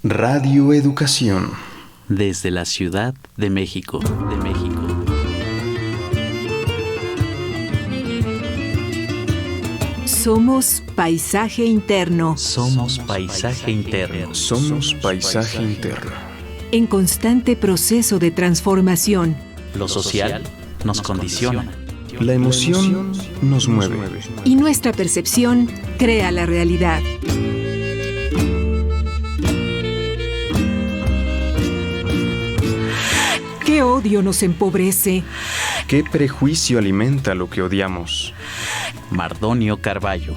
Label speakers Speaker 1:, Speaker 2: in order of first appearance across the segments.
Speaker 1: Radio Educación.
Speaker 2: Desde la Ciudad de México.
Speaker 3: Somos paisaje interno.
Speaker 2: Somos paisaje interno.
Speaker 1: Somos paisaje interno.
Speaker 3: En constante proceso de transformación.
Speaker 2: Lo social nos condiciona.
Speaker 1: La emoción nos mueve.
Speaker 3: Y nuestra percepción crea la realidad. ¿Qué odio nos empobrece?
Speaker 1: ¿Qué prejuicio alimenta lo que odiamos?
Speaker 2: Mardonio Carballo.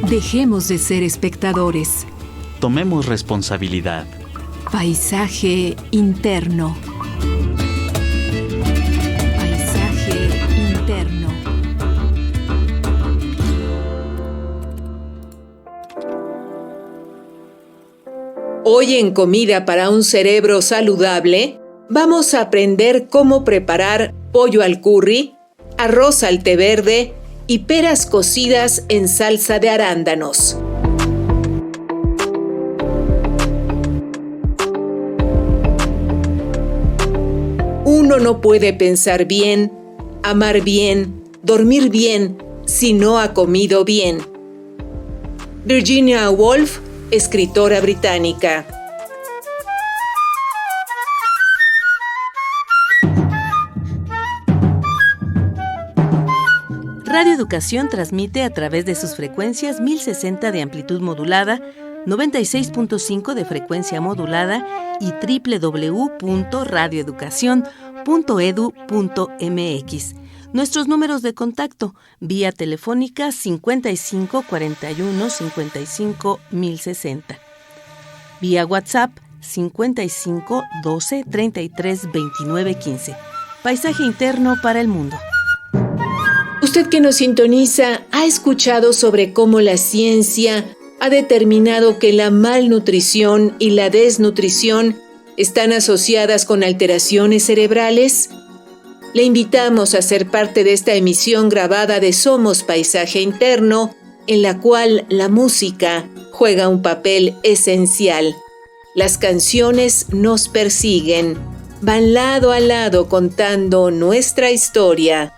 Speaker 3: Dejemos de ser espectadores.
Speaker 2: Tomemos responsabilidad.
Speaker 3: Paisaje interno. Paisaje interno.
Speaker 4: Hoy en Comida para un Cerebro Saludable, vamos a aprender cómo preparar pollo al curry, arroz al té verde y peras cocidas en salsa de arándanos. Uno no puede pensar bien, amar bien, dormir bien, si no ha comido bien. Virginia Woolf, escritora británica.
Speaker 5: Radio Educación transmite a través de sus frecuencias 1060 de amplitud modulada, 96.5 de frecuencia modulada y www.radioeducacion.edu.mx. Nuestros números de contacto: vía telefónica 55 41 55 1060. Vía WhatsApp 55 12 33 29 15. Paisaje interno para el mundo.
Speaker 4: Usted que nos sintoniza ha escuchado sobre cómo la ciencia ha determinado que la malnutrición y la desnutrición están asociadas con alteraciones cerebrales. Le invitamos a ser parte de esta emisión grabada de Somos Paisaje Interno, en la cual la música juega un papel esencial. Las canciones nos persiguen, van lado a lado contando nuestra historia.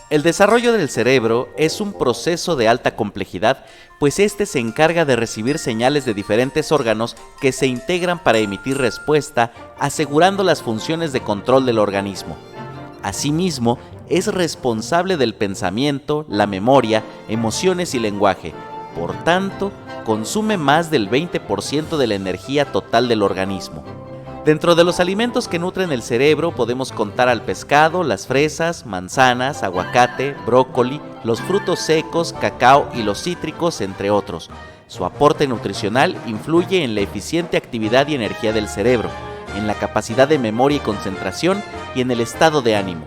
Speaker 6: El desarrollo del cerebro es un proceso de alta complejidad, pues este se encarga de recibir señales de diferentes órganos que se integran para emitir respuesta, asegurando las funciones de control del organismo. Asimismo, es responsable del pensamiento, la memoria, emociones y lenguaje. Por tanto, consume más del 20% de la energía total del organismo. Dentro de los alimentos que nutren el cerebro podemos contar al pescado, las fresas, manzanas, aguacate, brócoli, los frutos secos, cacao y los cítricos, entre otros. Su aporte nutricional influye en la eficiente actividad y energía del cerebro, en la capacidad de memoria y concentración y en el estado de ánimo.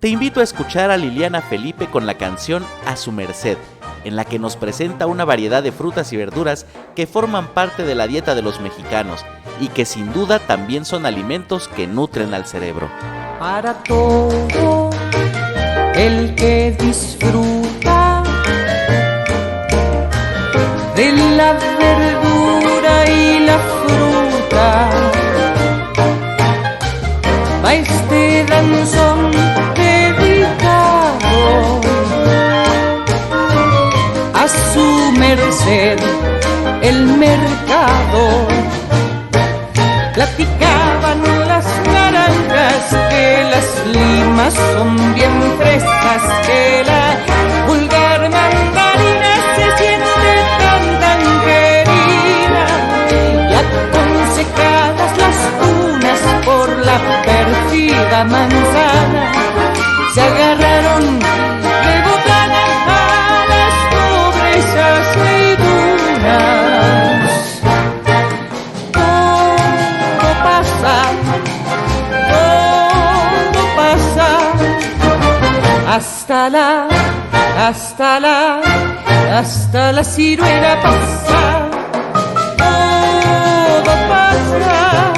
Speaker 6: Te invito a escuchar a Liliana Felipe con la canción A su merced, en la que nos presenta una variedad de frutas y verduras que forman parte de la dieta de los mexicanos y que sin duda también son alimentos que nutren al cerebro.
Speaker 7: Para todo el que disfruta de la verdura y la fruta, va este danzón dedicado a su merced, el mercado. Platicaban las naranjas que las limas son bien frescas, que la vulgar mandarina se siente tan querida, y aconsejadas las unas por la pérfida manzana, se agarraron de botana a las pobres aceitunas. Todo pasa, hasta la ciruela pasa. Todo pasa,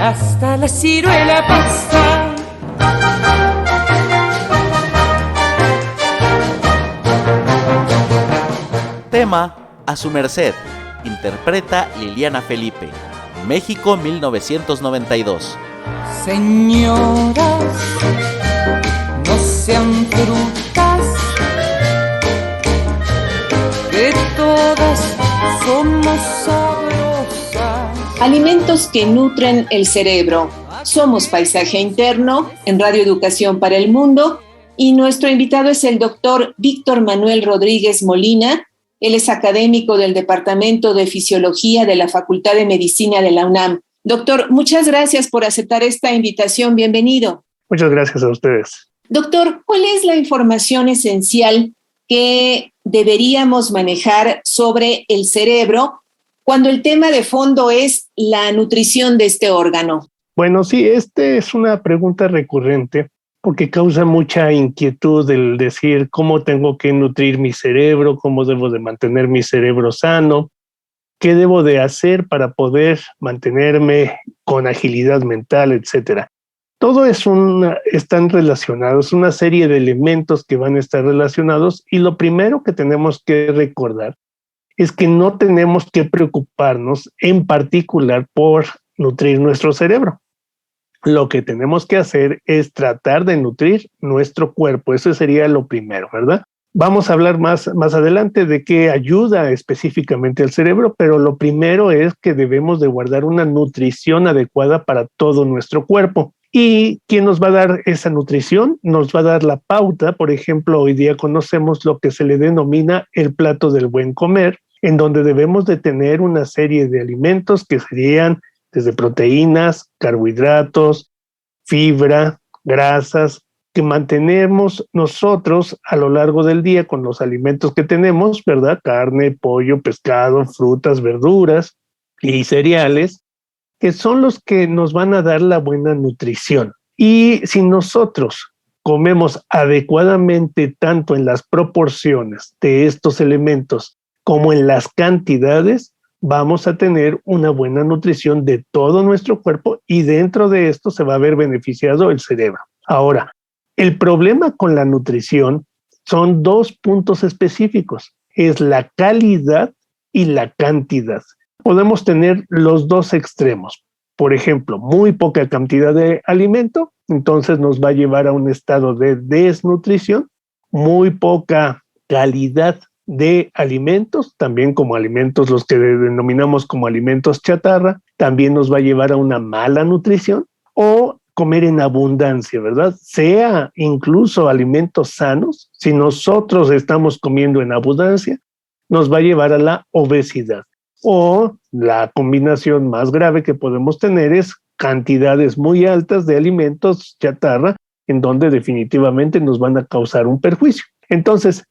Speaker 7: hasta hasta la ciruela pasa.
Speaker 6: Tema A su merced. Interpreta Liliana Felipe. México 1992.
Speaker 7: Señoras, no sean frutas, que todas somos sabrosas.
Speaker 4: Alimentos que nutren el cerebro. Somos Paisaje Interno en Radio Educación para el Mundo y nuestro invitado es el doctor Víctor Manuel Rodríguez Molina. Él es académico del Departamento de Fisiología de la Facultad de Medicina de la UNAM. Doctor, muchas gracias por aceptar esta invitación. Bienvenido.
Speaker 8: Muchas gracias a ustedes.
Speaker 4: Doctor, ¿cuál es la información esencial que deberíamos manejar sobre el cerebro cuando el tema de fondo es la nutrición de este órgano?
Speaker 8: Bueno, sí, es una pregunta recurrente porque causa mucha inquietud el decir cómo tengo que nutrir mi cerebro, cómo debo de mantener mi cerebro sano, qué debo de hacer para poder mantenerme con agilidad mental, etcétera. Todo están relacionados, es una serie de elementos que van a estar relacionados y lo primero que tenemos que recordar es que no tenemos que preocuparnos en particular por nutrir nuestro cerebro. Lo que tenemos que hacer es tratar de nutrir nuestro cuerpo. Eso sería lo primero, ¿verdad? Vamos a hablar más adelante de qué ayuda específicamente al cerebro, pero lo primero es que debemos de guardar una nutrición adecuada para todo nuestro cuerpo. ¿Y quién nos va a dar esa nutrición? Nos va a dar la pauta. Por ejemplo, hoy día conocemos lo que se le denomina el plato del buen comer, en donde debemos de tener una serie de alimentos que serían desde proteínas, carbohidratos, fibra, grasas, que mantenemos nosotros a lo largo del día con los alimentos que tenemos, ¿verdad? Carne, pollo, pescado, frutas, verduras y cereales, que son los que nos van a dar la buena nutrición. Y si nosotros comemos adecuadamente tanto en las proporciones de estos elementos como en las cantidades, vamos a tener una buena nutrición de todo nuestro cuerpo y dentro de esto se va a ver beneficiado el cerebro. Ahora, el problema con la nutrición son dos puntos específicos, es la calidad y la cantidad. Podemos tener los dos extremos. Por ejemplo, muy poca cantidad de alimento, entonces nos va a llevar a un estado de desnutrición, muy poca calidad de alimentos, también como alimentos, los que denominamos como alimentos chatarra, también nos va a llevar a una mala nutrición, o comer en abundancia, ¿verdad? Sea incluso alimentos sanos, si nosotros estamos comiendo en abundancia, nos va a llevar a la obesidad. O la combinación más grave que podemos tener es cantidades muy altas de alimentos chatarra, en donde definitivamente nos van a causar un perjuicio. Entonces,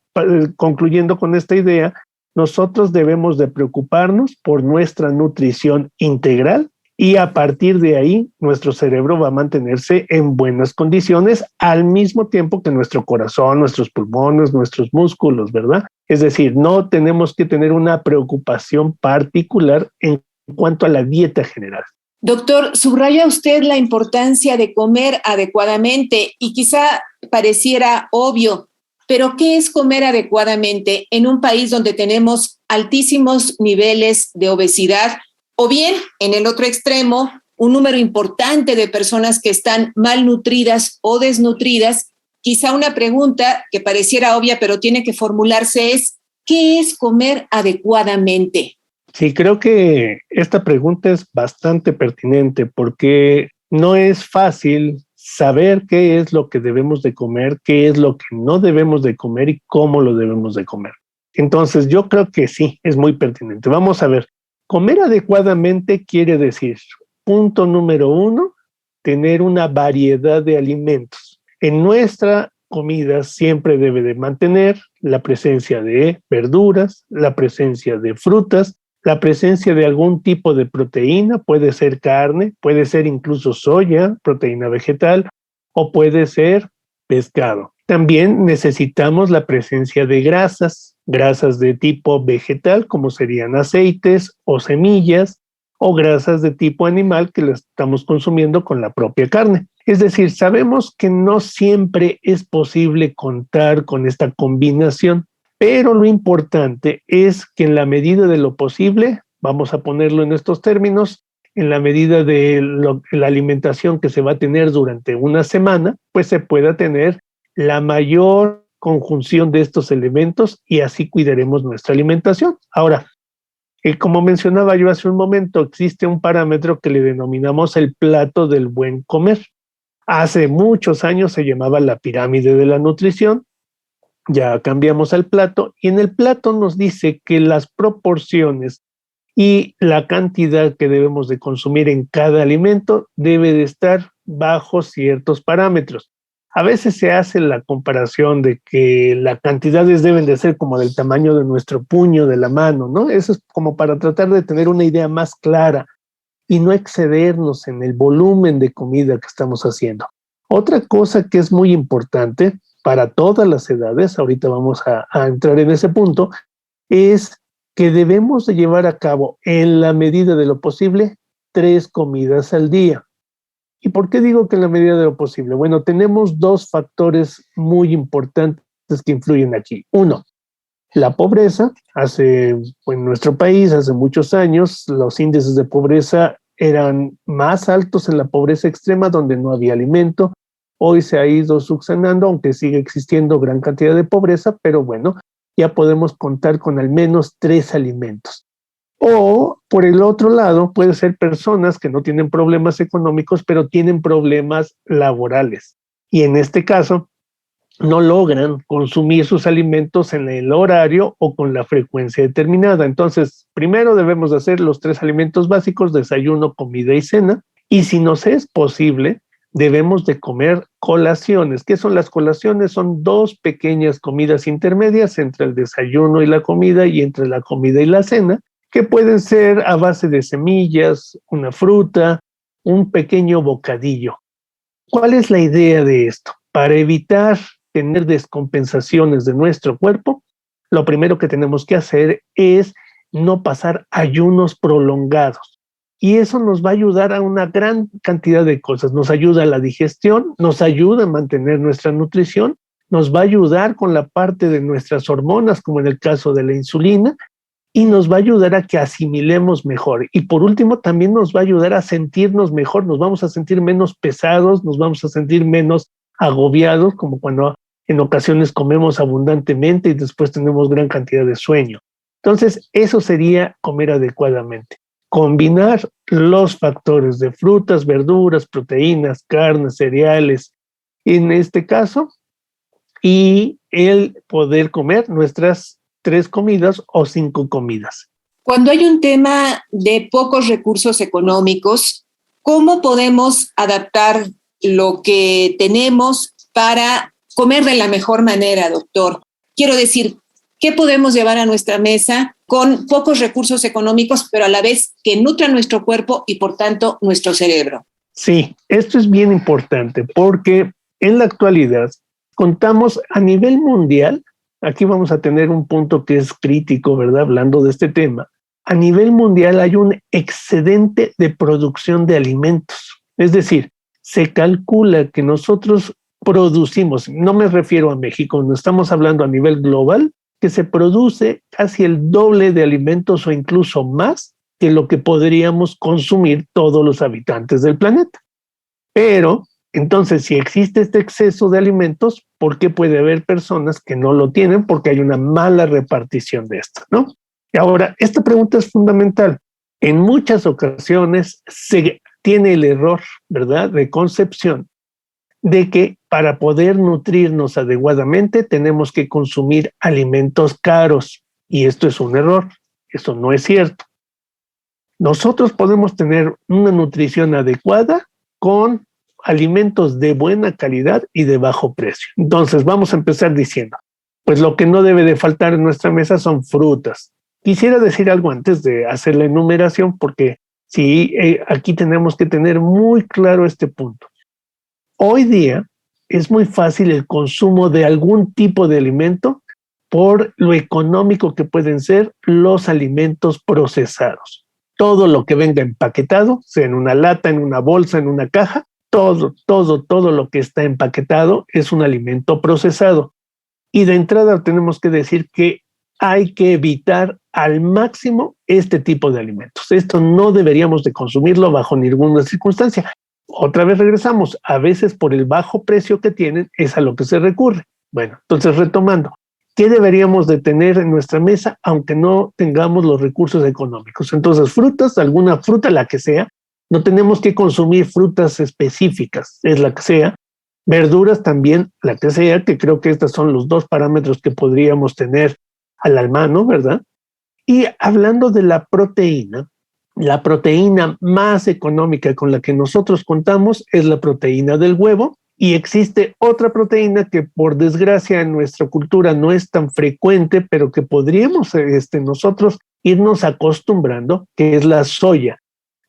Speaker 8: concluyendo con esta idea, nosotros debemos de preocuparnos por nuestra nutrición integral y a partir de ahí nuestro cerebro va a mantenerse en buenas condiciones al mismo tiempo que nuestro corazón, nuestros pulmones, nuestros músculos, ¿verdad? Es decir, no tenemos que tener una preocupación particular en cuanto a la dieta general.
Speaker 4: Doctor, subraya usted la importancia de comer adecuadamente y quizá pareciera obvio, pero ¿qué es comer adecuadamente en un país donde tenemos altísimos niveles de obesidad? O bien, en el otro extremo, un número importante de personas que están malnutridas o desnutridas. Quizá una pregunta que pareciera obvia, pero tiene que formularse es, ¿qué es comer adecuadamente?
Speaker 8: Sí, creo que esta pregunta es bastante pertinente porque no es fácil saber qué es lo que debemos de comer, qué es lo que no debemos de comer y cómo lo debemos de comer. Entonces, yo creo que sí, es muy pertinente. Vamos a ver, comer adecuadamente quiere decir, punto número 1, tener una variedad de alimentos. En nuestra comida siempre debe de mantener la presencia de verduras, la presencia de frutas, la presencia de algún tipo de proteína, puede ser carne, puede ser incluso soya, proteína vegetal, o puede ser pescado. También necesitamos la presencia de grasas de tipo vegetal, como serían aceites o semillas, o grasas de tipo animal que las estamos consumiendo con la propia carne. Es decir, sabemos que no siempre es posible contar con esta combinación, pero lo importante es que en la medida de lo posible, vamos a ponerlo en estos términos, en la medida de la alimentación que se va a tener durante una semana, pues se pueda tener la mayor conjunción de estos elementos y así cuidaremos nuestra alimentación. Ahora, como mencionaba yo hace un momento, existe un parámetro que le denominamos el plato del buen comer. Hace muchos años se llamaba la pirámide de la nutrición, ya cambiamos al plato y en el plato nos dice que las proporciones y la cantidad que debemos de consumir en cada alimento debe de estar bajo ciertos parámetros. A veces se hace la comparación de que las cantidades deben de ser como del tamaño de nuestro puño de la mano, ¿no? Eso es como para tratar de tener una idea más clara y no excedernos en el volumen de comida que estamos haciendo. Otra cosa que es muy importante para todas las edades, ahorita vamos a entrar en ese punto, es que debemos de llevar a cabo en la medida de lo posible 3 comidas al día. ¿Y por qué digo que en la medida de lo posible? Bueno, tenemos 2 factores muy importantes que influyen aquí. Uno, la pobreza. En nuestro país, hace muchos años, los índices de pobreza eran más altos en la pobreza extrema, donde no había alimento. Hoy se ha ido subsanando, aunque sigue existiendo gran cantidad de pobreza, pero bueno, ya podemos contar con al menos 3 alimentos. O, por el otro lado, puede ser personas que no tienen problemas económicos, pero tienen problemas laborales. Y en este caso, no logran consumir sus alimentos en el horario o con la frecuencia determinada. Entonces, primero debemos de hacer los 3 alimentos básicos: desayuno, comida y cena. Y si nos es posible, debemos de comer colaciones. ¿Qué son las colaciones? Son 2 pequeñas comidas intermedias entre el desayuno y la comida y entre la comida y la cena, que pueden ser a base de semillas, una fruta, un pequeño bocadillo. ¿Cuál es la idea de esto? Para evitar tener descompensaciones de nuestro cuerpo, lo primero que tenemos que hacer es no pasar ayunos prolongados. Y eso nos va a ayudar a una gran cantidad de cosas. Nos ayuda a la digestión, nos ayuda a mantener nuestra nutrición, nos va a ayudar con la parte de nuestras hormonas, como en el caso de la insulina, y nos va a ayudar a que asimilemos mejor. Y por último, también nos va a ayudar a sentirnos mejor, nos vamos a sentir menos pesados, nos vamos a sentir menos agobiados, como cuando en ocasiones comemos abundantemente y después tenemos gran cantidad de sueño. Entonces, eso sería comer adecuadamente. Combinar los factores de frutas, verduras, proteínas, carnes, cereales, en este caso, y el poder comer nuestras 3 comidas o 5 comidas.
Speaker 4: Cuando hay un tema de pocos recursos económicos, ¿cómo podemos adaptar lo que tenemos para comer de la mejor manera, doctor? Quiero decir, ¿qué podemos llevar a nuestra mesa con pocos recursos económicos, pero a la vez que nutran nuestro cuerpo y por tanto nuestro cerebro?
Speaker 8: Sí, esto es bien importante porque en la actualidad contamos a nivel mundial. Aquí vamos a tener un punto que es crítico, ¿verdad? Hablando de este tema. A nivel mundial hay un excedente de producción de alimentos. Es decir, se calcula que nosotros producimos, no me refiero a México, no estamos hablando a nivel global, que se produce casi el doble de alimentos o incluso más que lo que podríamos consumir todos los habitantes del planeta. Pero entonces, si existe este exceso de alimentos, ¿por qué puede haber personas que no lo tienen? Porque hay una mala repartición de esto, ¿no? Y ahora, esta pregunta es fundamental. En muchas ocasiones se tiene el error, ¿verdad?, de concepción de que para poder nutrirnos adecuadamente tenemos que consumir alimentos caros. Y esto es un error. Eso no es cierto. Nosotros podemos tener una nutrición adecuada con alimentos de buena calidad y de bajo precio. Entonces, vamos a empezar diciendo, pues lo que no debe de faltar en nuestra mesa son frutas. Quisiera decir algo antes de hacer la enumeración, porque sí, aquí tenemos que tener muy claro este punto. Hoy día es muy fácil el consumo de algún tipo de alimento por lo económico que pueden ser los alimentos procesados. todo lo que venga empaquetado, sea en una lata, en una bolsa, en una caja, todo lo que está empaquetado es un alimento procesado. Y de entrada tenemos que decir que hay que evitar al máximo este tipo de alimentos. Esto no deberíamos de consumirlo bajo ninguna circunstancia. Otra vez regresamos, a veces por el bajo precio que tienen es a lo que se recurre. Bueno, entonces retomando, ¿qué deberíamos de tener en nuestra mesa aunque no tengamos los recursos económicos? Entonces frutas, alguna fruta, la que sea, no tenemos que consumir frutas específicas, es la que sea. Verduras también, la que sea, que creo que estos son los dos parámetros que podríamos tener a la mano, ¿verdad? Y hablando de la proteína más económica con la que nosotros contamos es la proteína del huevo, y existe otra proteína que por desgracia en nuestra cultura no es tan frecuente, pero que podríamos nosotros irnos acostumbrando, que es la soya.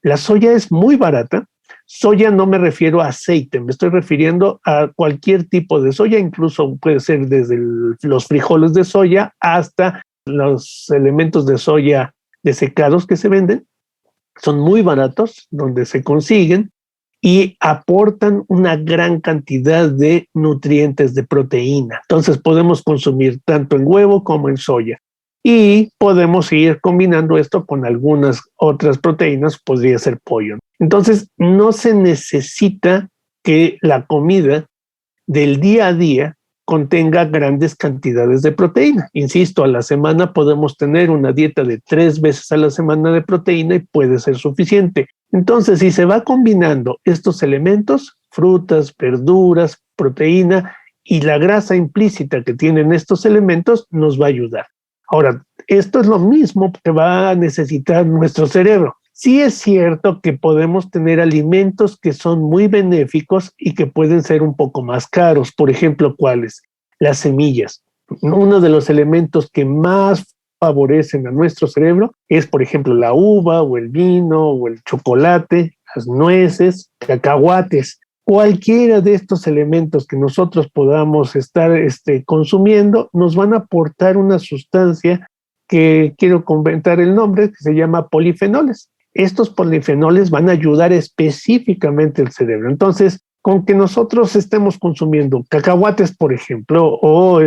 Speaker 8: La soya es muy barata. Soya no me refiero a aceite, me estoy refiriendo a cualquier tipo de soya, incluso puede ser desde los frijoles de soya hasta los elementos de soya desecados que se venden. Son muy baratos donde se consiguen y aportan una gran cantidad de nutrientes, de proteína. Entonces podemos consumir tanto en huevo como en soya. Y podemos ir combinando esto con algunas otras proteínas, podría ser pollo. Entonces, no se necesita que la comida del día a día contenga grandes cantidades de proteína. Insisto, a la semana podemos tener una dieta de 3 veces a la semana de proteína y puede ser suficiente. Entonces, si se va combinando estos elementos, frutas, verduras, proteína y la grasa implícita que tienen estos elementos, nos va a ayudar. Ahora, esto es lo mismo que va a necesitar nuestro cerebro. Sí es cierto que podemos tener alimentos que son muy benéficos y que pueden ser un poco más caros. Por ejemplo, ¿cuáles? Las semillas. Uno de los elementos que más favorecen a nuestro cerebro es, por ejemplo, la uva o el vino o el chocolate, las nueces, cacahuates. Cualquiera de estos elementos que nosotros podamos estar consumiendo nos van a aportar una sustancia que quiero comentar el nombre, que se llama polifenoles. Estos polifenoles van a ayudar específicamente al cerebro. Entonces, con que nosotros estemos consumiendo cacahuates, por ejemplo, o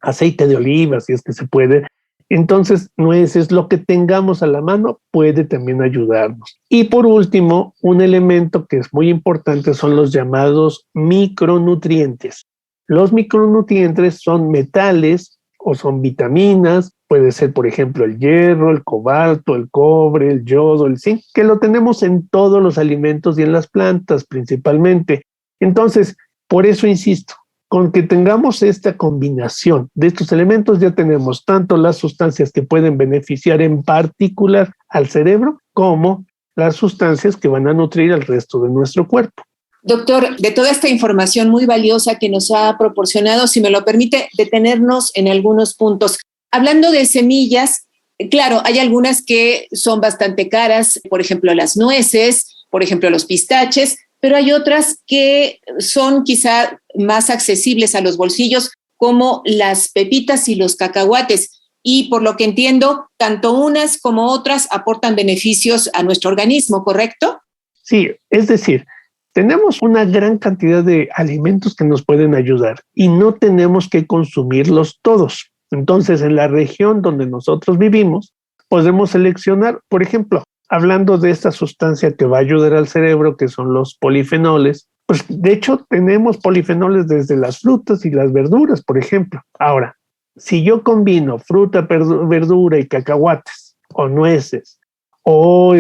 Speaker 8: aceite de oliva, si es que se puede, entonces nueces, lo que tengamos a la mano puede también ayudarnos. Y por último, un elemento que es muy importante son los llamados micronutrientes. Los micronutrientes son metales o son vitaminas, puede ser por ejemplo el hierro, el cobalto, el cobre, el yodo, el zinc, que lo tenemos en todos los alimentos y en las plantas principalmente. Entonces, por eso insisto, con que tengamos esta combinación de estos elementos ya tenemos tanto las sustancias que pueden beneficiar en particular al cerebro como las sustancias que van a nutrir al resto de nuestro cuerpo.
Speaker 4: Doctor, de toda esta información muy valiosa que nos ha proporcionado, si me lo permite, detenernos en algunos puntos. Hablando de semillas, claro, hay algunas que son bastante caras, por ejemplo, las nueces, por ejemplo, los pistaches, pero hay otras que son quizá más accesibles a los bolsillos, como las pepitas y los cacahuates. Y por lo que entiendo, tanto unas como otras aportan beneficios a nuestro organismo, ¿correcto?
Speaker 8: Sí, es decir, tenemos una gran cantidad de alimentos que nos pueden ayudar y no tenemos que consumirlos todos. Entonces, en la región donde nosotros vivimos, podemos seleccionar, por ejemplo, hablando de esta sustancia que va a ayudar al cerebro, que son los polifenoles, pues de hecho tenemos polifenoles desde las frutas y las verduras, por ejemplo. Ahora, si yo combino fruta, verdura y cacahuates, o nueces, o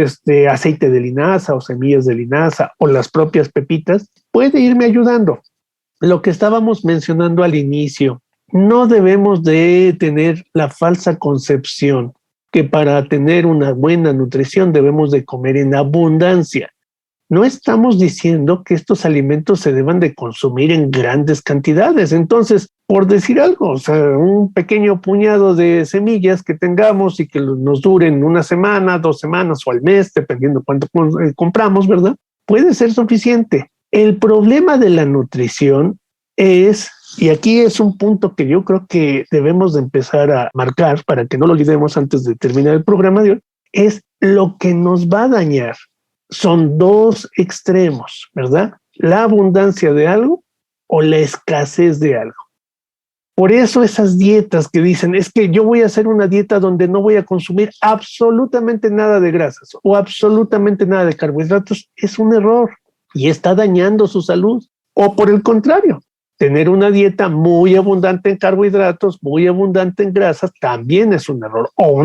Speaker 8: aceite de linaza, o semillas de linaza, o las propias pepitas, puede irme ayudando. Lo que estábamos mencionando al inicio, no debemos de tener la falsa concepción que para tener una buena nutrición debemos de comer en abundancia. No estamos diciendo que estos alimentos se deban de consumir en grandes cantidades. Entonces, por decir algo, o sea, un pequeño puñado de semillas que tengamos y que nos duren una semana, 2 semanas o al mes, dependiendo cuánto compramos, ¿verdad? Puede ser suficiente. El problema de la nutrición es, y aquí es un punto que yo creo que debemos de empezar a marcar para que no lo olvidemos antes de terminar el programa de hoy, es lo que nos va a dañar son dos extremos, ¿verdad? La abundancia de algo o la escasez de algo. Por eso esas dietas que dicen, es que yo voy a hacer una dieta donde no voy a consumir absolutamente nada de grasas o absolutamente nada de carbohidratos, es un error y está dañando su salud. O por el contrario, tener una dieta muy abundante en carbohidratos, muy abundante en grasas, también es un error. O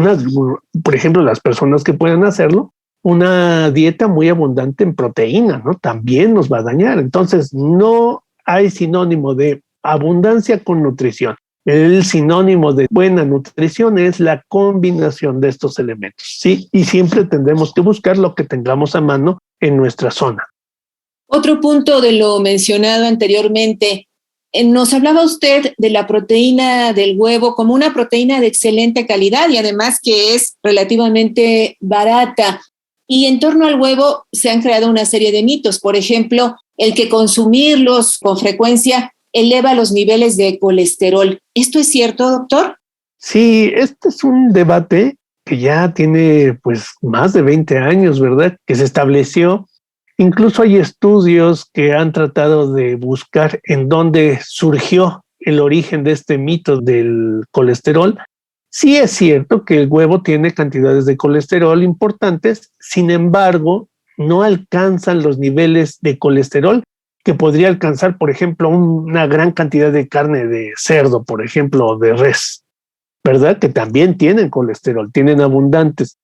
Speaker 8: por ejemplo, las personas que puedan hacerlo, una dieta muy abundante en proteína, ¿no? También nos va a dañar. Entonces, no hay sinónimo de abundancia con nutrición. El sinónimo de buena nutrición es la combinación de estos elementos, ¿sí? Y siempre tendremos que buscar lo que tengamos a mano en nuestra zona.
Speaker 4: Otro punto de lo mencionado anteriormente, nos hablaba usted de la proteína del huevo como una proteína de excelente calidad y además que es relativamente barata. Y en torno al huevo se han creado una serie de mitos. Por ejemplo, el que consumirlos con frecuencia eleva los niveles de colesterol. ¿Esto es cierto, doctor?
Speaker 8: Sí, este es un debate que ya tiene pues más de 20 años, ¿verdad? Que se estableció. Incluso hay estudios que han tratado de buscar en dónde surgió el origen de este mito del colesterol. Sí es cierto que el huevo tiene cantidades de colesterol importantes, sin embargo, no alcanzan los niveles de colesterol que podría alcanzar, por ejemplo, una gran cantidad de carne de cerdo, por ejemplo, o de res, ¿verdad? Que también tienen colesterol, tienen abundantes.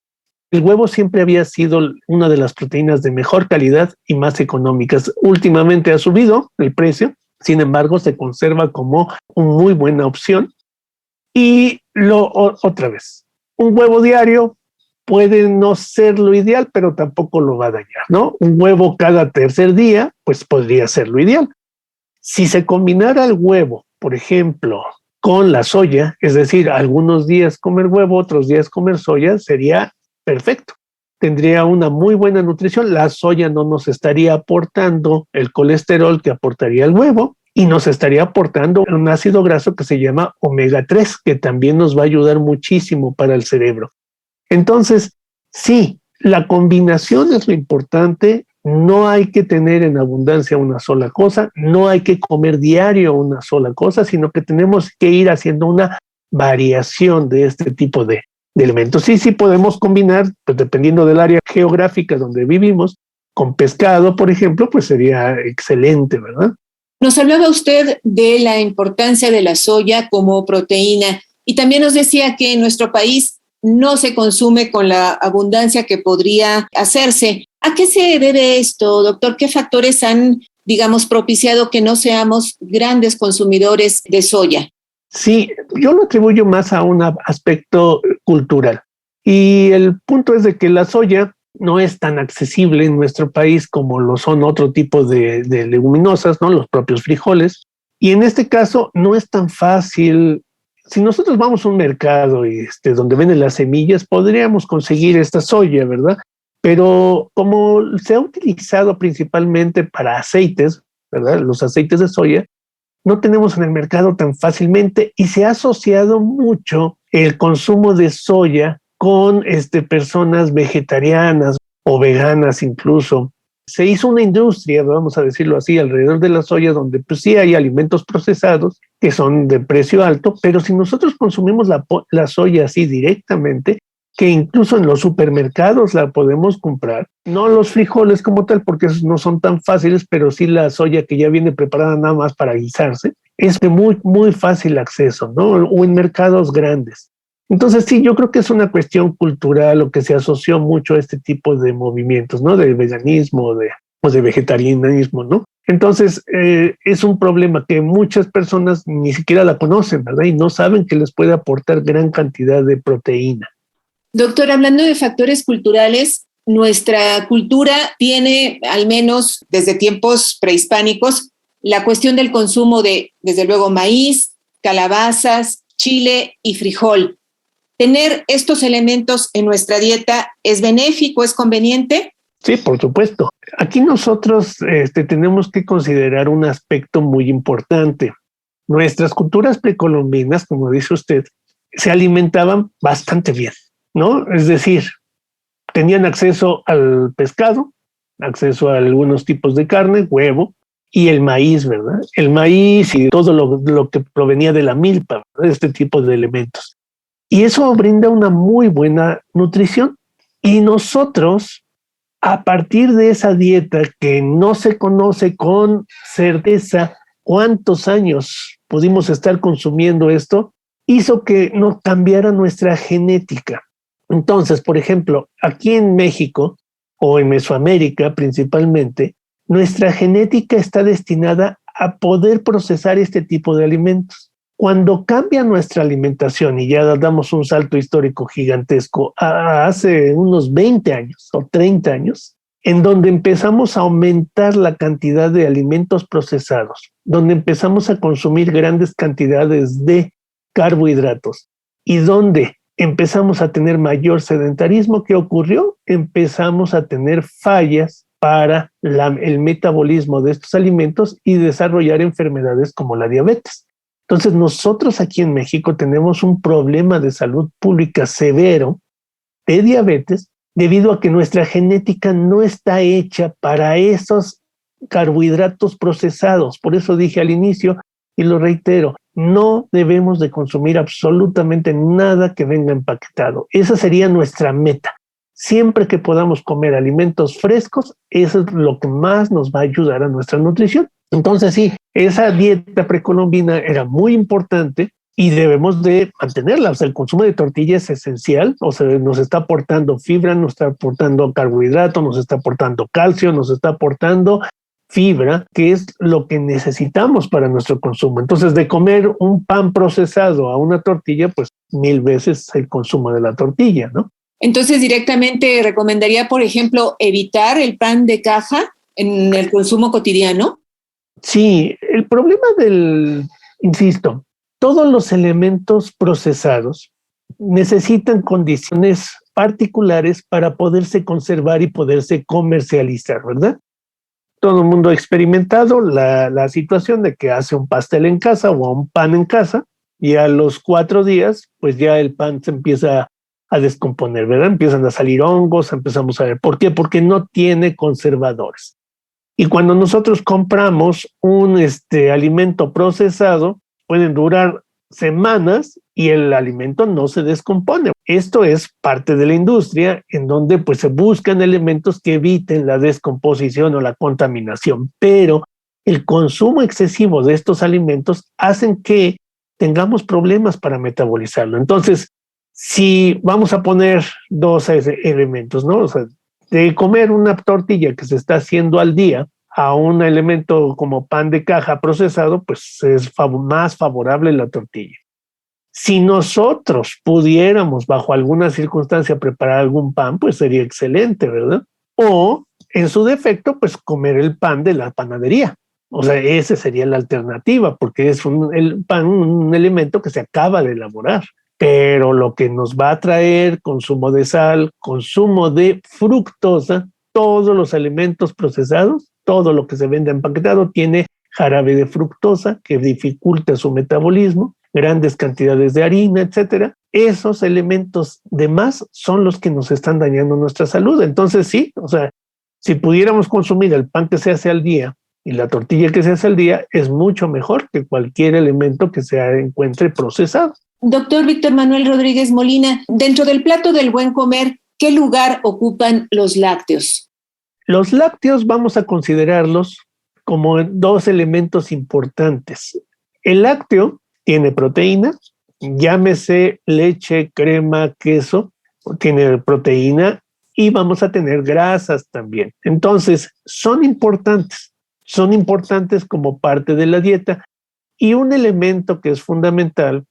Speaker 8: El huevo siempre había sido una de las proteínas de mejor calidad y más económicas. Últimamente ha subido el precio, sin embargo, se conserva como una muy buena opción. Y otra vez, un huevo diario puede no ser lo ideal, pero tampoco lo va a dañar, ¿no? Un huevo cada tercer día, pues podría ser lo ideal. Si se combinara el huevo, por ejemplo, con la soya, es decir, algunos días comer huevo, otros días comer soya, sería perfecto. Tendría una muy buena nutrición. La soya no nos estaría aportando el colesterol que aportaría el huevo y nos estaría aportando un ácido graso que se llama omega 3, que también nos va a ayudar muchísimo para el cerebro. Entonces, sí, la combinación es lo importante. No hay que tener en abundancia una sola cosa, no hay que comer diario una sola cosa, sino que tenemos que ir haciendo una variación de este tipo de elementos. Sí podemos combinar, pues dependiendo del área geográfica donde vivimos, con pescado, por ejemplo, pues sería excelente, ¿verdad?
Speaker 4: Nos hablaba usted de la importancia de la soya como proteína y también nos decía que en nuestro país no se consume con la abundancia que podría hacerse. ¿A qué se debe esto, doctor? ¿Qué factores han, propiciado que no seamos grandes consumidores de soya?
Speaker 8: Sí, yo lo atribuyo más a un aspecto cultural. Y el punto es de que la soya no es tan accesible en nuestro país como lo son otro tipo de leguminosas, ¿no? Los propios frijoles. Y en este caso no es tan fácil. Si nosotros vamos a un mercado y donde venden las semillas, podríamos conseguir esta soya, ¿verdad? Pero como se ha utilizado principalmente para aceites, ¿verdad? Los aceites de soya, no tenemos en el mercado tan fácilmente y se ha asociado mucho el consumo de soya con personas vegetarianas o veganas incluso. Se hizo una industria, vamos a decirlo así, alrededor de la soya, donde pues sí hay alimentos procesados que son de precio alto, pero si nosotros consumimos la soya así directamente, que incluso en los supermercados la podemos comprar, no los frijoles como tal, porque esos no son tan fáciles, pero sí la soya que ya viene preparada nada más para guisarse, es de muy, muy fácil acceso, ¿no? O en mercados grandes. Entonces sí, yo creo que es una cuestión cultural o que se asoció mucho a este tipo de movimientos, ¿no? De veganismo o de vegetarianismo, ¿no? Entonces es un problema que muchas personas ni siquiera la conocen, ¿verdad? Y no saben que les puede aportar gran cantidad de proteína.
Speaker 4: Doctor, hablando de factores culturales, nuestra cultura tiene, al menos desde tiempos prehispánicos, la cuestión del consumo de, desde luego, maíz, calabazas, chile y frijol. ¿Tener estos elementos en nuestra dieta es benéfico, es conveniente?
Speaker 8: Sí, por supuesto. Aquí nosotros tenemos que considerar un aspecto muy importante. Nuestras culturas precolombinas, como dice usted, se alimentaban bastante bien, ¿no? Es decir, tenían acceso al pescado, acceso a algunos tipos de carne, huevo, y el maíz, ¿verdad? El maíz y todo lo que provenía de la milpa, ¿verdad? Este tipo de elementos. Y eso brinda una muy buena nutrición. Y nosotros, a partir de esa dieta que no se conoce con certeza cuántos años pudimos estar consumiendo esto, hizo que nos cambiara nuestra genética. Entonces, por ejemplo, aquí en México o en Mesoamérica principalmente, nuestra genética está destinada a poder procesar este tipo de alimentos. Cuando cambia nuestra alimentación y ya damos un salto histórico gigantesco a hace unos 20 años o 30 años, en donde empezamos a aumentar la cantidad de alimentos procesados, donde empezamos a consumir grandes cantidades de carbohidratos y donde empezamos a tener mayor sedentarismo, ¿qué ocurrió? Empezamos a tener fallas para el metabolismo de estos alimentos y desarrollar enfermedades como la diabetes. Entonces, nosotros aquí en México tenemos un problema de salud pública severo de diabetes debido a que nuestra genética no está hecha para esos carbohidratos procesados. Por eso dije al inicio y lo reitero, no debemos de consumir absolutamente nada que venga empaquetado. Esa sería nuestra meta. Siempre que podamos comer alimentos frescos, eso es lo que más nos va a ayudar a nuestra nutrición. Entonces sí, esa dieta precolombina era muy importante y debemos de mantenerla. O sea, el consumo de tortilla es esencial, o sea, nos está aportando fibra, nos está aportando carbohidrato, nos está aportando calcio, nos está aportando fibra, que es lo que necesitamos para nuestro consumo. Entonces, de comer un pan procesado a una tortilla, pues 1000 veces el consumo de la tortilla, ¿no?
Speaker 4: Entonces, directamente recomendaría, por ejemplo, evitar el pan de caja en el consumo cotidiano.
Speaker 8: Sí, el problema insisto, todos los elementos procesados necesitan condiciones particulares para poderse conservar y poderse comercializar, ¿verdad? Todo el mundo ha experimentado la situación de que hace un pastel en casa o un pan en casa y a los 4 días, pues ya el pan se empieza a descomponer, ¿verdad? Empiezan a salir hongos, empezamos a ver. ¿Por qué? Porque no tiene conservadores. Y cuando nosotros compramos un alimento procesado, pueden durar semanas y el alimento no se descompone. Esto es parte de la industria en donde pues se buscan elementos que eviten la descomposición o la contaminación, pero el consumo excesivo de estos alimentos hacen que tengamos problemas para metabolizarlo. Entonces, si vamos a poner 2 elementos, ¿no? O sea, de comer una tortilla que se está haciendo al día a un elemento como pan de caja procesado, pues es más favorable la tortilla. Si nosotros pudiéramos, bajo alguna circunstancia, preparar algún pan, pues sería excelente, ¿verdad? O, en su defecto, pues comer el pan de la panadería. O sea, esa sería la alternativa, porque es el pan un elemento que se acaba de elaborar. Pero lo que nos va a traer consumo de sal, consumo de fructosa, todos los alimentos procesados, todo lo que se vende empaquetado tiene jarabe de fructosa que dificulta su metabolismo, grandes cantidades de harina, etcétera. Esos elementos de más son los que nos están dañando nuestra salud. Entonces sí, o sea, si pudiéramos consumir el pan que se hace al día y la tortilla que se hace al día, es mucho mejor que cualquier elemento que se encuentre procesado.
Speaker 4: Doctor Víctor Manuel Rodríguez Molina, dentro del plato del buen comer, ¿qué lugar ocupan los lácteos?
Speaker 8: Los lácteos vamos a considerarlos como 2 elementos importantes. El lácteo tiene proteína, llámese leche, crema, queso, tiene proteína y vamos a tener grasas también. Entonces, son importantes como parte de la dieta y un elemento que es fundamental,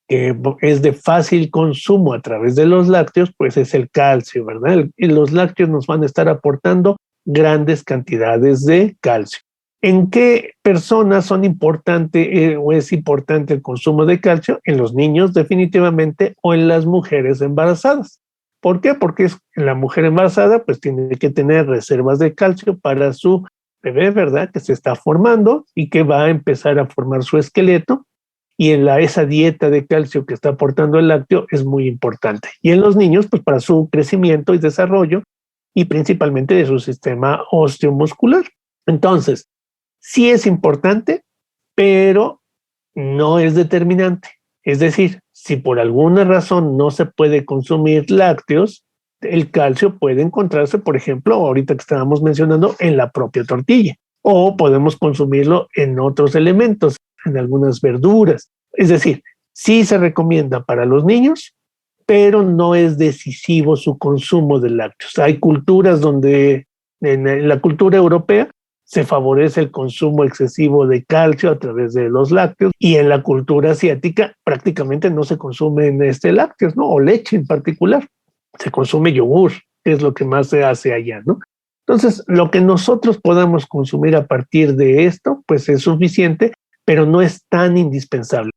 Speaker 8: que es de fácil consumo a través de los lácteos, pues es el calcio, ¿verdad? Y los lácteos nos van a estar aportando grandes cantidades de calcio. ¿En qué personas son importantes o es importante el consumo de calcio? En los niños definitivamente o en las mujeres embarazadas. ¿Por qué? Porque la mujer embarazada pues tiene que tener reservas de calcio para su bebé, ¿verdad? Que se está formando y que va a empezar a formar su esqueleto. y esa dieta de calcio que está aportando el lácteo es muy importante. Y en los niños, pues para su crecimiento y desarrollo y principalmente de su sistema osteomuscular. Entonces, sí es importante, pero no es determinante. Es decir, si por alguna razón no se puede consumir lácteos, el calcio puede encontrarse, por ejemplo, ahorita que estábamos mencionando, en la propia tortilla, o podemos consumirlo en otros elementos, en algunas verduras. Es decir, sí se recomienda para los niños, pero no es decisivo su consumo de lácteos. Hay culturas donde, en la cultura europea, se favorece el consumo excesivo de calcio a través de los lácteos, y en la cultura asiática prácticamente no se consumen lácteos, ¿no? O leche en particular. Se consume yogur, que es lo que más se hace allá, ¿no? Entonces, lo que nosotros podamos consumir a partir de esto, pues es suficiente, pero no es tan indispensable.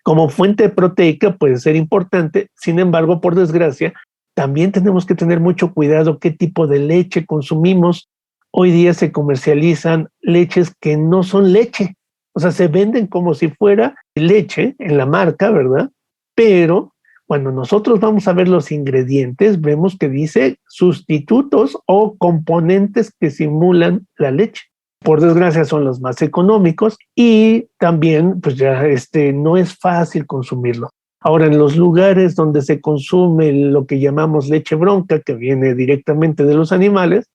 Speaker 8: Como fuente proteica puede ser importante, sin embargo, por desgracia, también tenemos que tener mucho cuidado qué tipo de leche consumimos. Hoy día se comercializan leches que no son leche, o sea, se venden como si fuera leche en la marca, ¿verdad? Pero cuando nosotros vamos a ver los ingredientes, vemos que dice sustitutos o componentes que simulan la leche. Por desgracia son los más económicos y también pues ya no es fácil consumirlo. Ahora, en los lugares donde se consume lo que llamamos leche bronca, que viene directamente de los animales,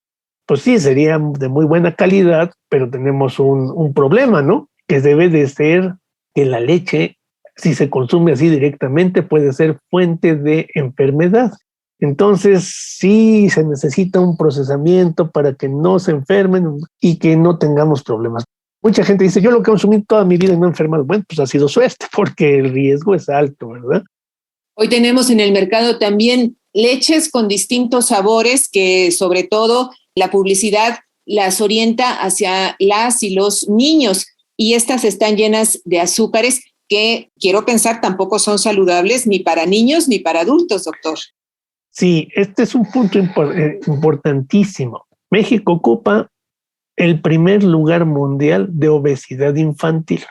Speaker 8: pues sí, sería de muy buena calidad, pero tenemos un problema, ¿no? Que debe de ser que la leche, si se consume así directamente, puede ser fuente de enfermedad. Entonces, sí se necesita un procesamiento para que no se enfermen y que no tengamos problemas. Mucha gente dice, yo lo que consumí toda mi vida y no he enfermado. Bueno, pues ha sido suerte, porque el riesgo es alto, ¿verdad?
Speaker 4: Hoy tenemos en el mercado también leches con distintos sabores que, sobre todo, la publicidad las orienta hacia las y los niños, y estas están llenas de azúcares que, quiero pensar, tampoco son saludables ni para niños ni para adultos, doctor.
Speaker 8: Sí, este es un punto importantísimo. México ocupa el primer lugar mundial de obesidad infantil.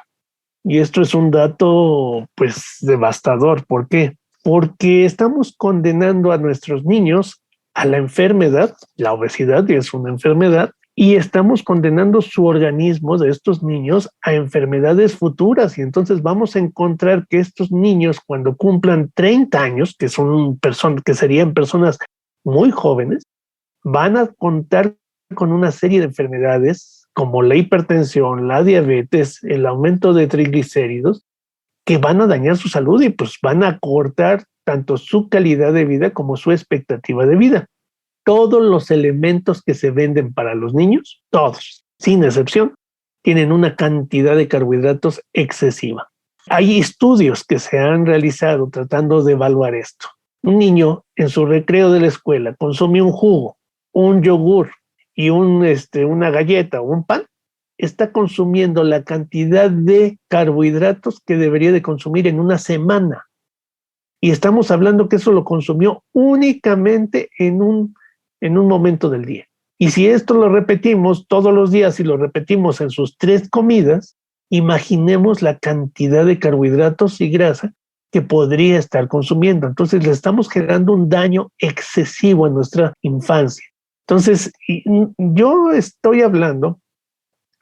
Speaker 8: Y esto es un dato, pues, devastador. ¿Por qué? Porque estamos condenando a nuestros niños a la enfermedad. La obesidad es una enfermedad, y estamos condenando su organismo de estos niños a enfermedades futuras. Y entonces vamos a encontrar que estos niños, cuando cumplan 30 años, que serían personas muy jóvenes, van a contar con una serie de enfermedades como la hipertensión, la diabetes, el aumento de triglicéridos, que van a dañar su salud y pues van a cortar tanto su calidad de vida como su expectativa de vida. Todos los elementos que se venden para los niños, todos, sin excepción, tienen una cantidad de carbohidratos excesiva. Hay estudios que se han realizado tratando de evaluar esto. Un niño en su recreo de la escuela consume un jugo, un yogur y una galleta o un pan, está consumiendo la cantidad de carbohidratos que debería de consumir en una semana. Y estamos hablando que eso lo consumió únicamente en un momento del día. Y si esto lo repetimos todos los días y lo repetimos en sus 3 comidas, imaginemos la cantidad de carbohidratos y grasa que podría estar consumiendo. Entonces le estamos generando un daño excesivo en nuestra infancia. Entonces, yo estoy hablando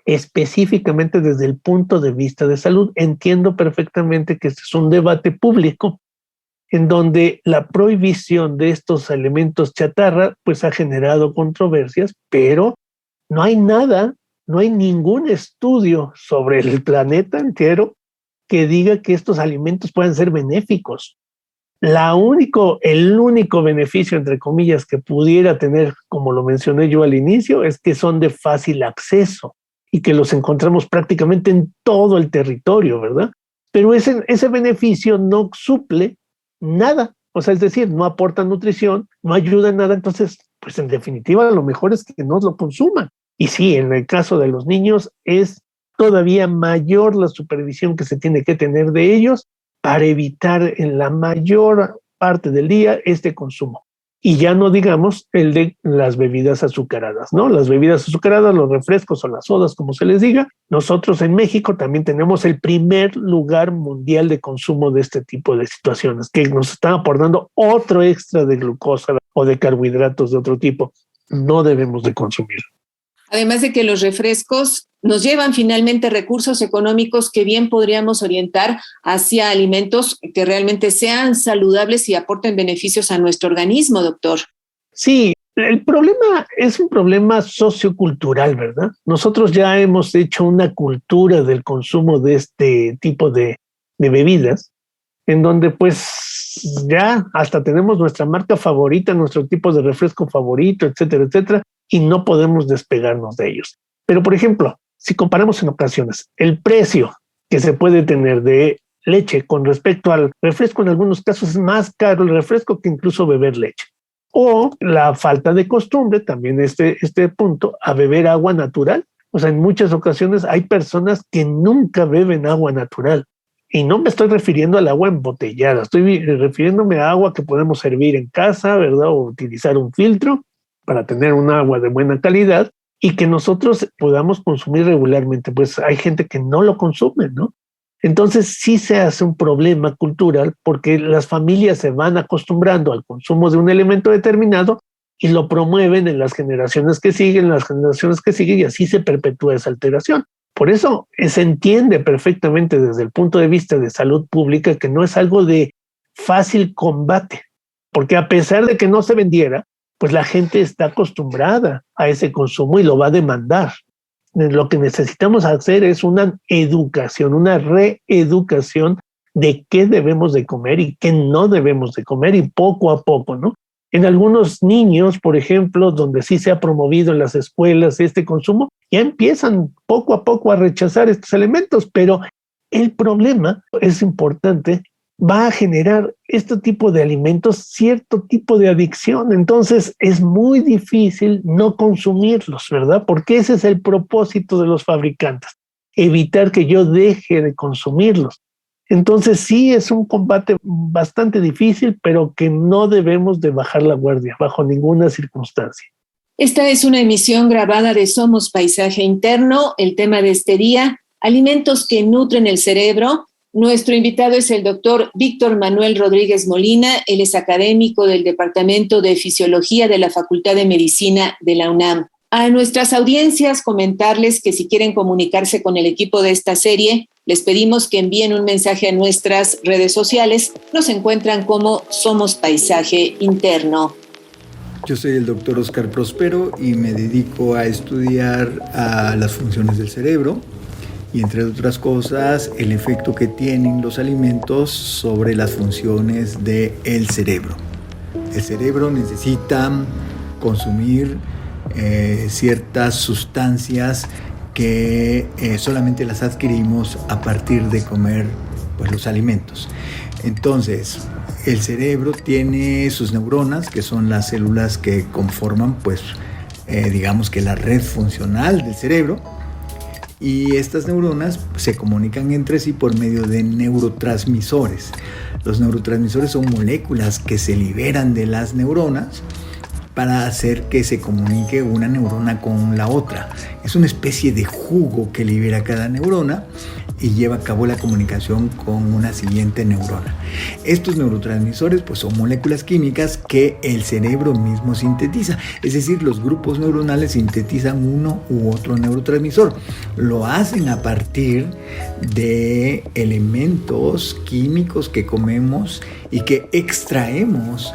Speaker 8: específicamente desde el punto de vista de salud. Entiendo perfectamente que este es un debate público en donde la prohibición de estos elementos chatarra pues ha generado controversias, pero no hay ningún estudio sobre el planeta entero que diga que estos alimentos puedan ser benéficos. El único beneficio, entre comillas, que pudiera tener, como lo mencioné yo al inicio, es que son de fácil acceso y que los encontramos prácticamente en todo el territorio, ¿verdad? Pero ese beneficio no suple nada, o sea, es decir, no aporta nutrición, no ayuda en nada. Entonces, pues en definitiva, lo mejor es que no lo consuman. Y sí, en el caso de los niños es todavía mayor la supervisión que se tiene que tener de ellos para evitar en la mayor parte del día este consumo. Y ya no digamos el de las bebidas azucaradas, ¿no? Las bebidas azucaradas, los refrescos o las sodas, como se les diga. Nosotros en México también tenemos el primer lugar mundial de consumo de este tipo de situaciones, que nos están aportando otro extra de glucosa o de carbohidratos de otro tipo. No debemos de consumir.
Speaker 4: Además de que los refrescos nos llevan finalmente recursos económicos que bien podríamos orientar hacia alimentos que realmente sean saludables y aporten beneficios a nuestro organismo, doctor.
Speaker 8: Sí, el problema es un problema sociocultural, ¿verdad? Nosotros ya hemos hecho una cultura del consumo de este tipo de bebidas, en donde pues ya hasta tenemos nuestra marca favorita, nuestro tipo de refresco favorito, etcétera, etcétera, y no podemos despegarnos de ellos. Pero, por ejemplo, si comparamos en ocasiones el precio que se puede tener de leche con respecto al refresco, en algunos casos es más caro el refresco que incluso beber leche. O la falta de costumbre, también este punto, a beber agua natural. O sea, en muchas ocasiones hay personas que nunca beben agua natural. Y no me estoy refiriendo al agua embotellada, estoy refiriéndome a agua que podemos servir en casa, ¿verdad? O utilizar un filtro para tener un agua de buena calidad y que nosotros podamos consumir regularmente. Pues hay gente que no lo consume, ¿no? Entonces sí se hace un problema cultural porque las familias se van acostumbrando al consumo de un elemento determinado y lo promueven en las generaciones que siguen, y así se perpetúa esa alteración. Por eso se entiende perfectamente desde el punto de vista de salud pública que no es algo de fácil combate, porque a pesar de que no se vendiera, pues la gente está acostumbrada a ese consumo y lo va a demandar. Lo que necesitamos hacer es una educación, una reeducación de qué debemos de comer y qué no debemos de comer, y poco a poco, ¿no? En algunos niños, por ejemplo, donde sí se ha promovido en las escuelas este consumo, ya empiezan poco a poco a rechazar estos elementos, pero el problema es importante, va a generar este tipo de alimentos cierto tipo de adicción. Entonces es muy difícil no consumirlos, ¿verdad? Porque ese es el propósito de los fabricantes, evitar que yo deje de consumirlos. Entonces sí es un combate bastante difícil, pero que no debemos de bajar la guardia bajo ninguna circunstancia.
Speaker 4: Esta es una emisión grabada de Somos Paisaje Interno. El tema de este día, alimentos que nutren el cerebro. Nuestro invitado es el doctor Víctor Manuel Rodríguez Molina. Él es académico del Departamento de Fisiología de la Facultad de Medicina de la UNAM. A nuestras audiencias comentarles que si quieren comunicarse con el equipo de esta serie, les pedimos que envíen un mensaje a nuestras redes sociales. Nos encuentran como Somos Paisaje Interno.
Speaker 9: Yo soy el doctor Oscar Prospero y me dedico a estudiar a las funciones del cerebro y, entre otras cosas, el efecto que tienen los alimentos sobre las funciones del cerebro. El cerebro necesita consumir ciertas sustancias que solamente las adquirimos a partir de comer pues, los alimentos. Entonces, el cerebro tiene sus neuronas, que son las células que conforman, pues, digamos que la red funcional del cerebro. Y estas neuronas se comunican entre sí por medio de neurotransmisores. Los neurotransmisores son moléculas que se liberan de las neuronas para hacer que se comunique una neurona con la otra. Es una especie de jugo que libera cada neurona y lleva a cabo la comunicación con una siguiente neurona. Estos neurotransmisores pues, son moléculas químicas que el cerebro mismo sintetiza, es decir, los grupos neuronales sintetizan uno u otro neurotransmisor. Lo hacen a partir de elementos químicos que comemos y que extraemos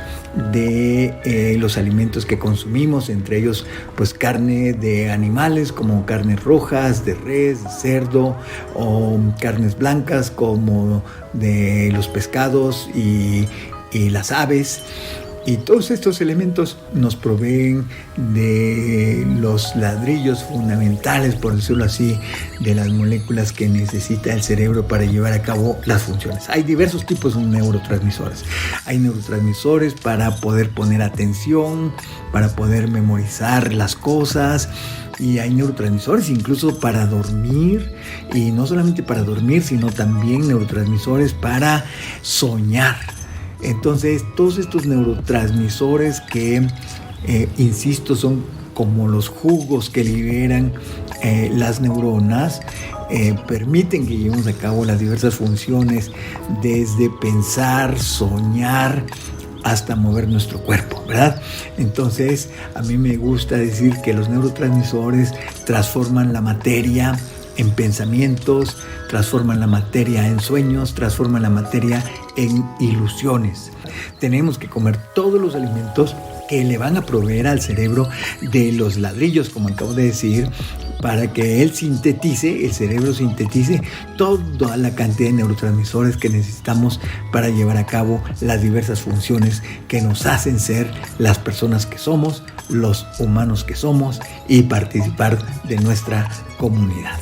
Speaker 9: de los alimentos que consumimos, entre ellos pues carne de animales como carnes rojas, de res, de cerdo, o carnes blancas como de los pescados y las aves. Y todos estos elementos nos proveen de los ladrillos fundamentales, por decirlo así, de las moléculas que necesita el cerebro para llevar a cabo las funciones. Hay diversos tipos de neurotransmisores. Hay neurotransmisores para poder poner atención, para poder memorizar las cosas, y hay neurotransmisores incluso para dormir, y no solamente para dormir, sino también neurotransmisores para soñar. Entonces, todos estos neurotransmisores que, insisto, son como los jugos que liberan las neuronas, permiten que llevemos a cabo las diversas funciones, desde pensar, soñar, hasta mover nuestro cuerpo, ¿verdad? Entonces, a mí me gusta decir que los neurotransmisores transforman la materia en pensamientos, transforman la materia en sueños, transforman la materia en ilusiones. Tenemos que comer todos los alimentos que le van a proveer al cerebro de los ladrillos, como acabo de decir, para que el cerebro sintetice toda la cantidad de neurotransmisores que necesitamos para llevar a cabo las diversas funciones que nos hacen ser las personas que somos, los humanos que somos y participar de nuestra comunidad.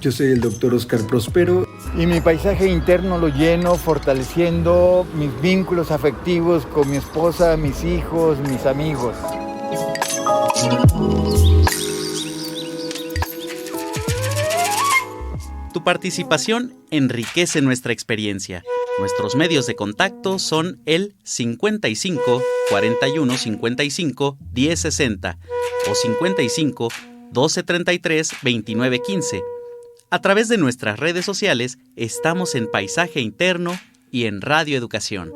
Speaker 9: Yo soy el doctor Oscar Prospero y mi paisaje interno lo lleno fortaleciendo mis vínculos afectivos con mi esposa, mis hijos, mis amigos.
Speaker 2: Tu participación enriquece nuestra experiencia. Nuestros medios de contacto son el 55 41 55 10 60 o 55 12 33 29 15. A través de nuestras redes sociales estamos en Paisaje Interno y en Radio Educación.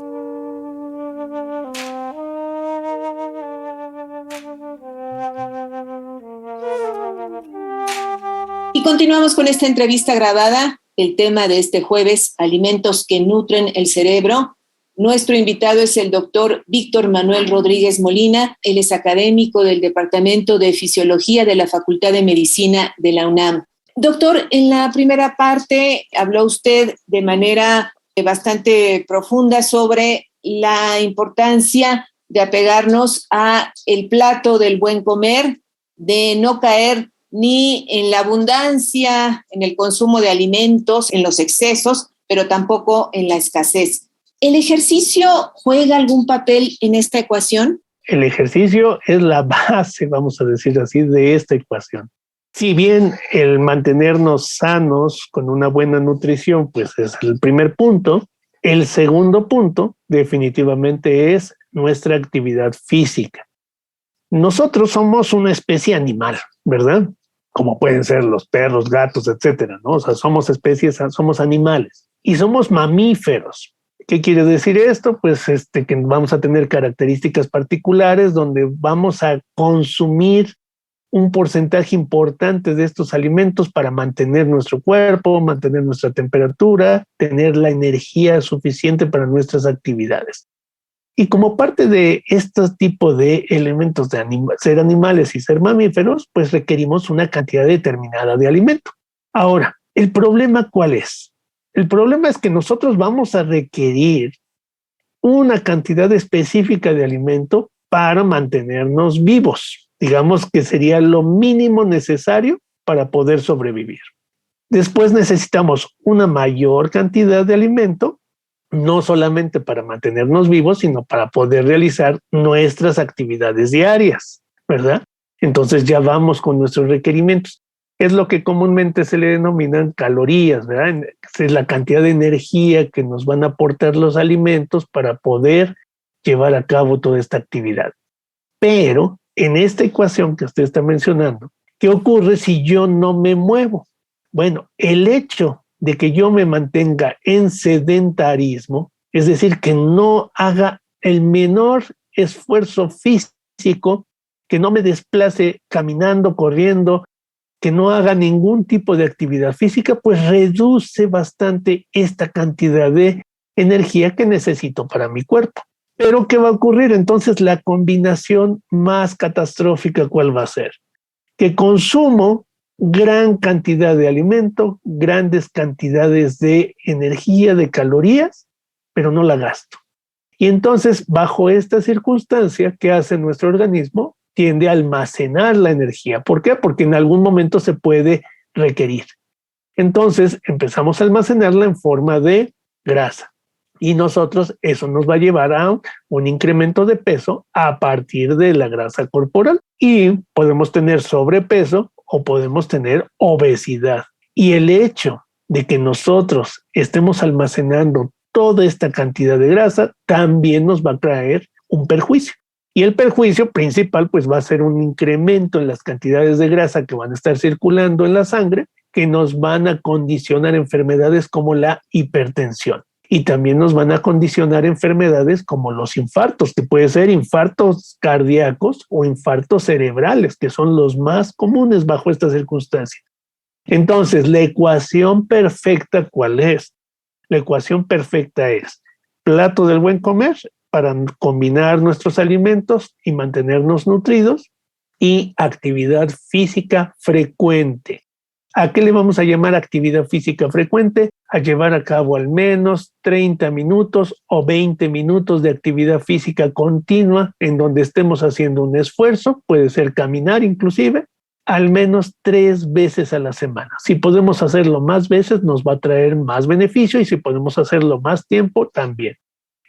Speaker 4: Y continuamos con esta entrevista grabada. El tema de este jueves, alimentos que nutren el cerebro. Nuestro invitado es el doctor Víctor Manuel Rodríguez Molina. Él es académico del Departamento de Fisiología de la Facultad de Medicina de la UNAM. Doctor, en la primera parte habló usted de manera bastante profunda sobre la importancia de apegarnos a el plato del buen comer, de no caer ni en la abundancia, en el consumo de alimentos, en los excesos, pero tampoco en la escasez. ¿El ejercicio juega algún papel en esta ecuación?
Speaker 8: El ejercicio es la base, vamos a decir así, de esta ecuación. Si bien el mantenernos sanos con una buena nutrición, pues es el primer punto, el segundo punto definitivamente es nuestra actividad física. Nosotros somos una especie animal, ¿verdad? Como pueden ser los perros, gatos, etcétera, ¿no? O sea, somos especies, somos animales y somos mamíferos. ¿Qué quiere decir esto? Pues que vamos a tener características particulares donde vamos a consumir un porcentaje importante de estos alimentos para mantener nuestro cuerpo, mantener nuestra temperatura, tener la energía suficiente para nuestras actividades. Y como parte de este tipo de elementos de ser animales y ser mamíferos, pues requerimos una cantidad determinada de alimento. Ahora, ¿el problema cuál es? El problema es que nosotros vamos a requerir una cantidad específica de alimento para mantenernos vivos. Digamos que sería lo mínimo necesario para poder sobrevivir. Después necesitamos una mayor cantidad de alimento, no solamente para mantenernos vivos, sino para poder realizar nuestras actividades diarias, ¿verdad? Entonces ya vamos con nuestros requerimientos. Es lo que comúnmente se le denominan calorías, ¿verdad? Es la cantidad de energía que nos van a aportar los alimentos para poder llevar a cabo toda esta actividad. Pero en esta ecuación que usted está mencionando, ¿qué ocurre si yo no me muevo? Bueno, el hecho de que yo me mantenga en sedentarismo, es decir, que no haga el menor esfuerzo físico, que no me desplace caminando, corriendo, que no haga ningún tipo de actividad física, pues reduce bastante esta cantidad de energía que necesito para mi cuerpo. Pero ¿qué va a ocurrir? Entonces la combinación más catastrófica, ¿cuál va a ser? Que consumo gran cantidad de alimento, grandes cantidades de energía, de calorías, pero no la gasto. Y entonces, bajo esta circunstancia, ¿qué hace nuestro organismo? Tiende a almacenar la energía. ¿Por qué? Porque en algún momento se puede requerir. Entonces, empezamos a almacenarla en forma de grasa. Y nosotros, eso nos va a llevar a un incremento de peso a partir de la grasa corporal. Y podemos tener sobrepeso o podemos tener obesidad. Y el hecho de que nosotros estemos almacenando toda esta cantidad de grasa también nos va a traer un perjuicio. Y el perjuicio principal pues va a ser un incremento en las cantidades de grasa que van a estar circulando en la sangre, que nos van a condicionar enfermedades como la hipertensión. Y también nos van a condicionar enfermedades como los infartos, que pueden ser infartos cardíacos o infartos cerebrales, que son los más comunes bajo esta circunstancia. Entonces, la ecuación perfecta, ¿cuál es? La ecuación perfecta es plato del buen comer para combinar nuestros alimentos y mantenernos nutridos, y actividad física frecuente. ¿A qué le vamos a llamar actividad física frecuente? A llevar a cabo al menos 30 minutos o 20 minutos de actividad física continua en donde estemos haciendo un esfuerzo, puede ser caminar inclusive, al menos 3 veces a la semana. Si podemos hacerlo más veces, nos va a traer más beneficio, y si podemos hacerlo más tiempo, también.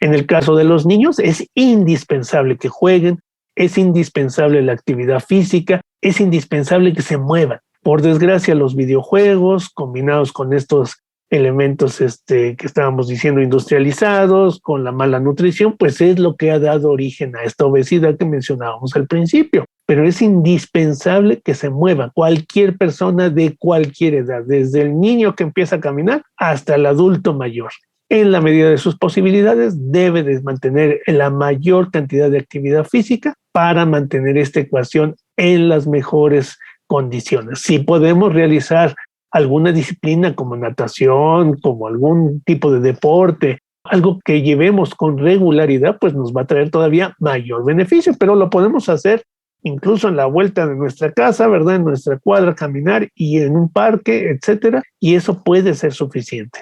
Speaker 8: En el caso de los niños, es indispensable que jueguen, es indispensable la actividad física, es indispensable que se muevan. Por desgracia, los videojuegos, combinados con estos elementos que estábamos diciendo industrializados, con la mala nutrición, pues es lo que ha dado origen a esta obesidad que mencionábamos al principio. Pero es indispensable que se mueva cualquier persona de cualquier edad, desde el niño que empieza a caminar hasta el adulto mayor. En la medida de sus posibilidades, debe de mantener la mayor cantidad de actividad física para mantener esta ecuación en las mejores condiciones. Si podemos realizar alguna disciplina como natación, como algún tipo de deporte, algo que llevemos con regularidad, pues nos va a traer todavía mayor beneficio, pero lo podemos hacer incluso en la vuelta de nuestra casa, ¿verdad? En nuestra cuadra, caminar, y en un parque, etcétera, y eso puede ser suficiente.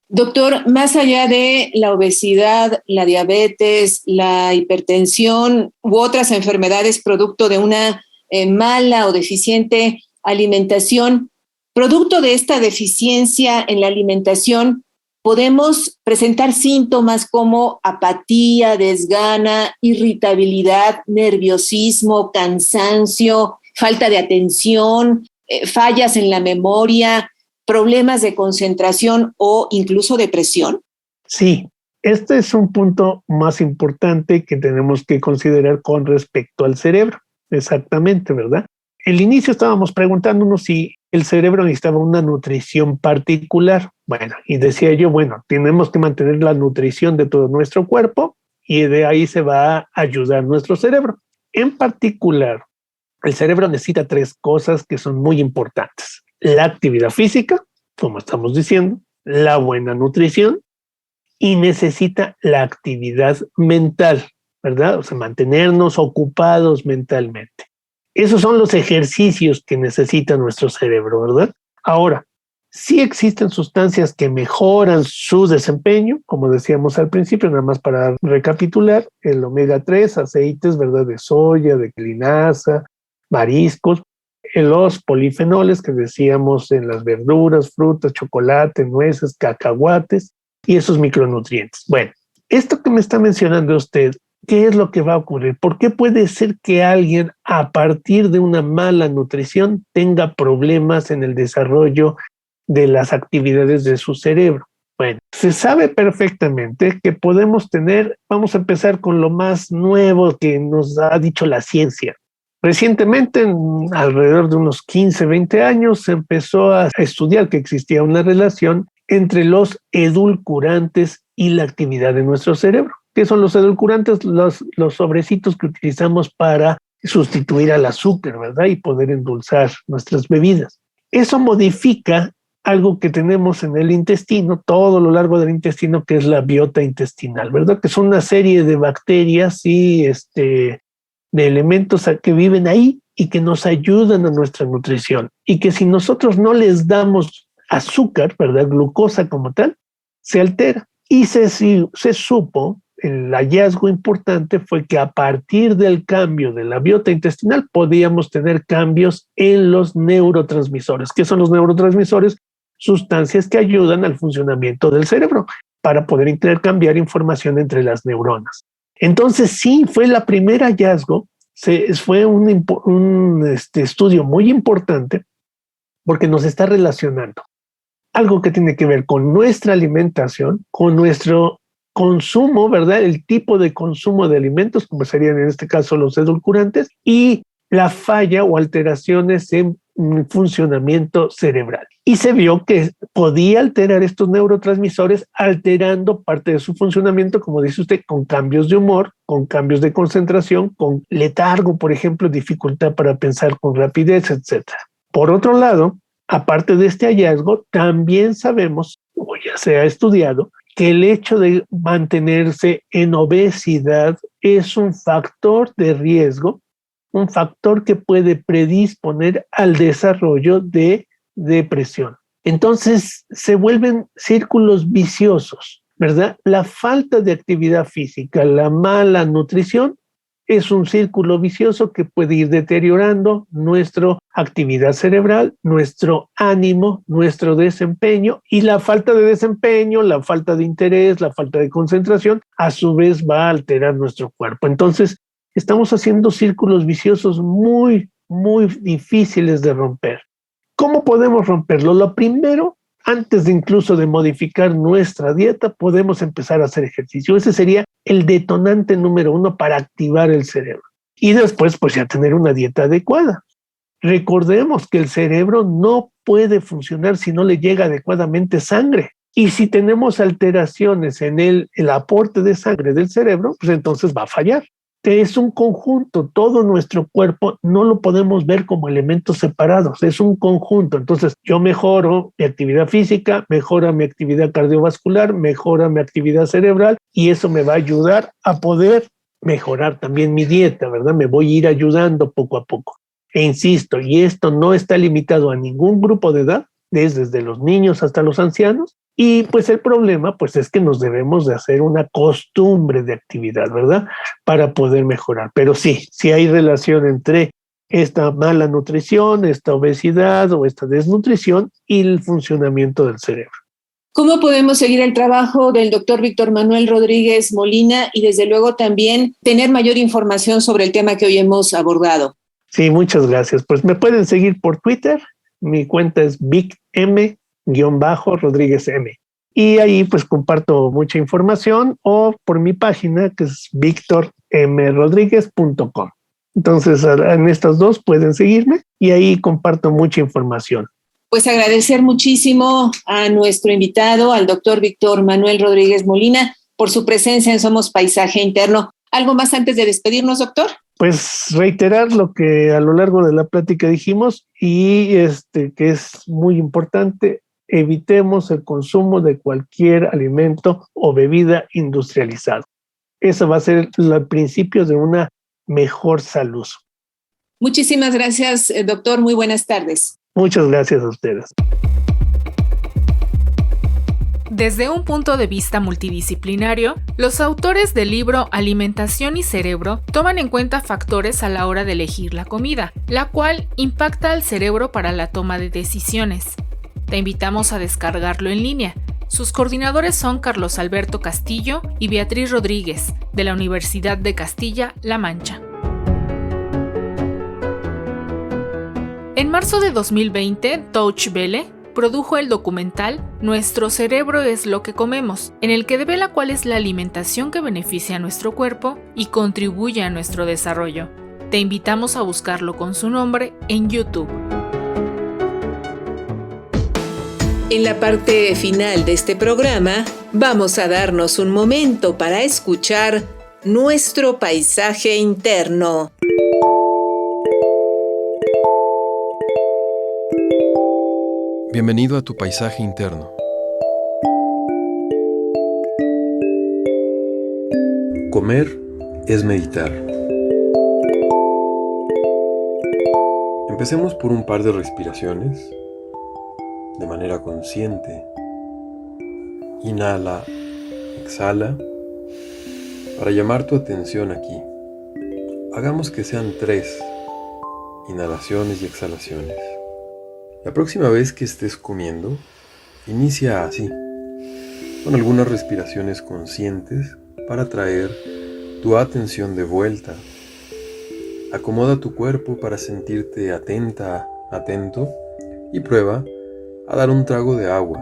Speaker 4: Doctor, más allá de la obesidad, la diabetes, la hipertensión u otras enfermedades producto de una mala o deficiente alimentación, producto de esta deficiencia en la alimentación, podemos presentar síntomas como apatía, desgana, irritabilidad, nerviosismo, cansancio, falta de atención, fallas en la memoria, problemas de concentración o incluso depresión.
Speaker 8: Sí, este es un punto más importante que tenemos que considerar con respecto al cerebro. Exactamente, ¿verdad? Al inicio estábamos preguntándonos si el cerebro necesitaba una nutrición particular. Bueno, y decía yo, bueno, tenemos que mantener la nutrición de todo nuestro cuerpo, y de ahí se va a ayudar nuestro cerebro. En particular, el cerebro necesita 3 cosas que son muy importantes: la actividad física, como estamos diciendo, la buena nutrición, y necesita la actividad mental, ¿verdad? O sea, mantenernos ocupados mentalmente. Esos son los ejercicios que necesita nuestro cerebro, ¿verdad? Ahora, sí existen sustancias que mejoran su desempeño, como decíamos al principio, nada más para recapitular: el omega 3, aceites, ¿verdad? De soya, de linaza, mariscos, los polifenoles que decíamos en las verduras, frutas, chocolate, nueces, cacahuates, y esos micronutrientes. Bueno, esto que me está mencionando usted, ¿qué es lo que va a ocurrir? ¿Por qué puede ser que alguien a partir de una mala nutrición tenga problemas en el desarrollo de las actividades de su cerebro? Bueno, se sabe perfectamente que podemos tener, vamos a empezar con lo más nuevo que nos ha dicho la ciencia. Recientemente, alrededor de unos 15, 20 años, se empezó a estudiar que existía una relación entre los edulcorantes y la actividad de nuestro cerebro. ¿Qué son los edulcorantes? Los sobrecitos que utilizamos para sustituir al azúcar, ¿verdad? Y poder endulzar nuestras bebidas. Eso modifica algo que tenemos en el intestino, todo lo largo del intestino, que es la biota intestinal, ¿verdad? Que son una serie de bacterias y de elementos que viven ahí y que nos ayudan a nuestra nutrición. Y que si nosotros no les damos azúcar, ¿verdad? Glucosa como tal, se altera. Y se supo, el hallazgo importante fue que a partir del cambio de la biota intestinal podíamos tener cambios en los neurotransmisores. ¿Qué son los neurotransmisores? Sustancias que ayudan al funcionamiento del cerebro para poder intercambiar información entre las neuronas. Entonces sí, fue la primera hallazgo, fue un estudio muy importante porque nos está relacionando algo que tiene que ver con nuestra alimentación, con nuestro consumo, ¿verdad? El tipo de consumo de alimentos, como serían en este caso los edulcorantes, y la falla o alteraciones en funcionamiento cerebral. Y se vio que podía alterar estos neurotransmisores, alterando parte de su funcionamiento, como dice usted, con cambios de humor, con cambios de concentración, con letargo, por ejemplo, dificultad para pensar con rapidez, etc. Por otro lado, aparte de este hallazgo, también sabemos, o ya se ha estudiado, que el hecho de mantenerse en obesidad es un factor de riesgo, un factor que puede predisponer al desarrollo de depresión. Entonces se vuelven círculos viciosos, ¿verdad? La falta de actividad física, la mala nutrición, es un círculo vicioso que puede ir deteriorando nuestra actividad cerebral, nuestro ánimo, nuestro desempeño, y la falta de desempeño, la falta de interés, la falta de concentración, a su vez va a alterar nuestro cuerpo. Entonces, estamos haciendo círculos viciosos muy, muy difíciles de romper. ¿Cómo podemos romperlo? Lo primero, antes de incluso de modificar nuestra dieta, podemos empezar a hacer ejercicio. Ese sería el detonante número 1 para activar el cerebro. Y después, pues ya tener una dieta adecuada. Recordemos que el cerebro no puede funcionar si no le llega adecuadamente sangre. Y si tenemos alteraciones en el aporte de sangre del cerebro, pues entonces va a fallar. Es un conjunto, todo nuestro cuerpo no lo podemos ver como elementos separados, es un conjunto. Entonces yo mejoro mi actividad física, mejora mi actividad cardiovascular, mejora mi actividad cerebral, y eso me va a ayudar a poder mejorar también mi dieta, ¿verdad? Me voy a ir ayudando poco a poco. E insisto, y esto no está limitado a ningún grupo de edad, desde los niños hasta los ancianos. Y pues el problema pues es que nos debemos de hacer una costumbre de actividad, ¿verdad? Para poder mejorar. Pero sí hay relación entre esta mala nutrición, esta obesidad o esta desnutrición y el funcionamiento del cerebro.
Speaker 4: ¿Cómo podemos seguir el trabajo del doctor Víctor Manuel Rodríguez Molina y desde luego también tener mayor información sobre el tema que hoy hemos abordado?
Speaker 8: Sí, muchas gracias. Pues me pueden seguir por Twitter. Mi cuenta es vicm_Rodríguez M. Y ahí pues comparto mucha información, o por mi página que es victormrodriguez.com. Entonces en estas dos pueden seguirme y ahí comparto mucha información.
Speaker 4: Pues agradecer muchísimo a nuestro invitado, al doctor Víctor Manuel Rodríguez Molina, por su presencia en Somos Paisaje Interno. ¿Algo más antes de despedirnos, doctor?
Speaker 8: Pues reiterar lo que a lo largo de la plática dijimos y que es muy importante: evitemos el consumo de cualquier alimento o bebida industrializado. Eso va a ser el principio de una mejor salud.
Speaker 4: Muchísimas gracias, doctor. Muy buenas tardes.
Speaker 8: Muchas gracias a ustedes.
Speaker 10: Desde un punto de vista multidisciplinario, los autores del libro Alimentación y Cerebro toman en cuenta factores a la hora de elegir la comida, la cual impacta al cerebro para la toma de decisiones. Te invitamos a descargarlo en línea. Sus coordinadores son Carlos Alberto Castillo y Beatriz Rodríguez, de la Universidad de Castilla-La Mancha. En marzo de 2020, Deutsche Welle produjo el documental Nuestro cerebro es lo que comemos, en el que devela cuál es la alimentación que beneficia a nuestro cuerpo y contribuye a nuestro desarrollo. Te invitamos a buscarlo con su nombre en YouTube.
Speaker 4: En la parte final de este programa, vamos a darnos un momento para escuchar nuestro paisaje interno.
Speaker 11: Bienvenido a tu paisaje interno. Comer es meditar. Empecemos por un par de respiraciones de manera consciente. Inhala, exhala. Para llamar tu atención aquí, hagamos que sean 3 inhalaciones y exhalaciones. La próxima vez que estés comiendo, inicia así, con algunas respiraciones conscientes para traer tu atención de vuelta. Acomoda tu cuerpo para sentirte atenta, atento, y prueba a dar un trago de agua.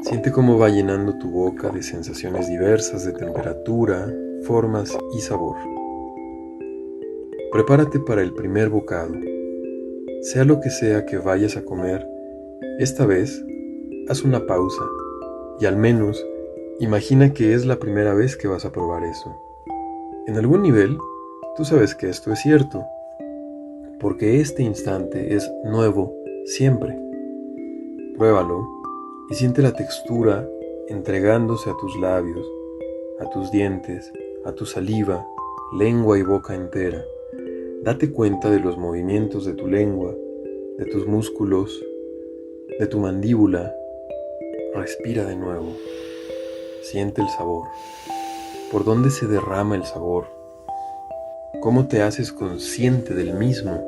Speaker 11: Siente cómo va llenando tu boca de sensaciones diversas de temperatura, formas y sabor. Prepárate para el primer bocado. Sea lo que sea que vayas a comer, esta vez haz una pausa y al menos imagina que es la primera vez que vas a probar eso. En algún nivel, tú sabes que esto es cierto, porque este instante es nuevo siempre. Pruébalo y siente la textura entregándose a tus labios, a tus dientes, a tu saliva, lengua y boca entera. Date cuenta de los movimientos de tu lengua, de tus músculos, de tu mandíbula. Respira de nuevo. Siente el sabor. ¿Por dónde se derrama el sabor? ¿Cómo te haces consciente del mismo?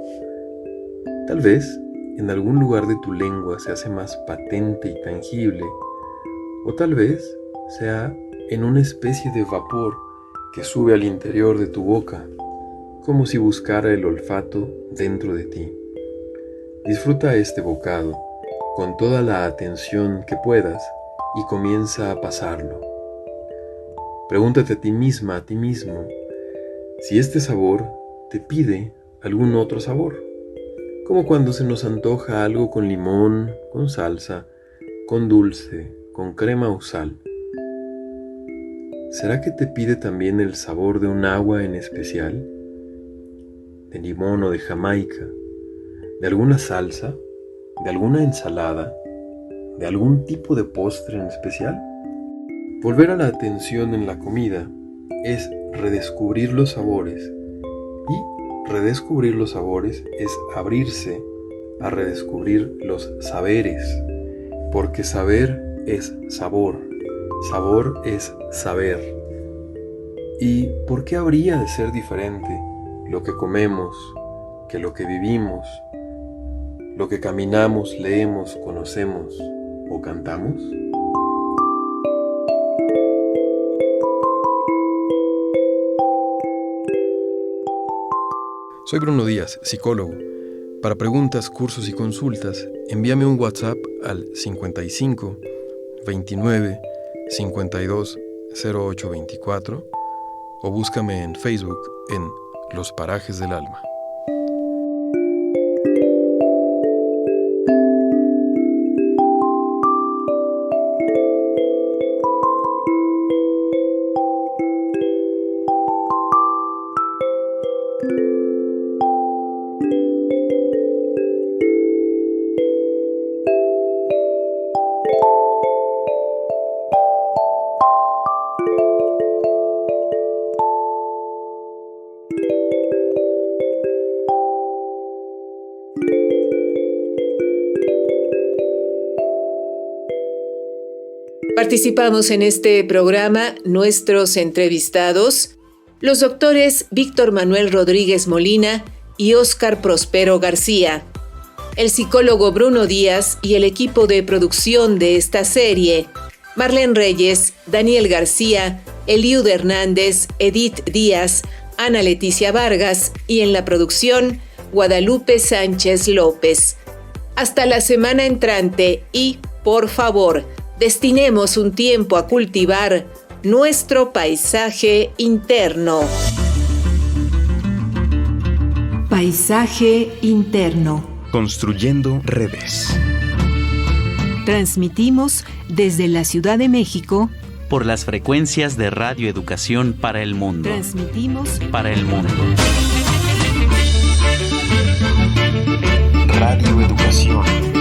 Speaker 11: Tal vez en algún lugar de tu lengua se hace más patente y tangible, o tal vez sea en una especie de vapor que sube al interior de tu boca, como si buscara el olfato dentro de ti. Disfruta este bocado con toda la atención que puedas y comienza a pasarlo. Pregúntate a ti misma, a ti mismo, si este sabor te pide algún otro sabor, como cuando se nos antoja algo con limón, con salsa, con dulce, con crema o sal. ¿Será que te pide también el sabor de un agua en especial? ¿De limón o de Jamaica? ¿De alguna salsa? ¿De alguna ensalada? ¿De algún tipo de postre en especial? Volver a la atención en la comida es redescubrir los sabores, y redescubrir los sabores es abrirse a redescubrir los saberes, porque saber es sabor, sabor es saber. ¿Y por qué habría de ser diferente lo que comemos que lo que vivimos, lo que caminamos, leemos, conocemos o cantamos?
Speaker 12: Soy Bruno Díaz, psicólogo. Para preguntas, cursos y consultas, envíame un WhatsApp al 55 29 52 08 24 o búscame en Facebook en Los Parajes del Alma.
Speaker 4: Participamos en este programa nuestros entrevistados, los doctores Víctor Manuel Rodríguez Molina y Óscar Prospero García, el psicólogo Bruno Díaz y el equipo de producción de esta serie, Marlene Reyes, Daniel García, Eliud Hernández, Edith Díaz, Ana Leticia Vargas y en la producción, Guadalupe Sánchez López. Hasta la semana entrante y, por favor, destinemos un tiempo a cultivar nuestro paisaje interno.
Speaker 3: Paisaje interno.
Speaker 1: Construyendo redes.
Speaker 3: Transmitimos desde la Ciudad de México
Speaker 2: por las frecuencias de Radio Educación para el Mundo.
Speaker 3: Transmitimos
Speaker 2: para el mundo.
Speaker 1: Radio Educación.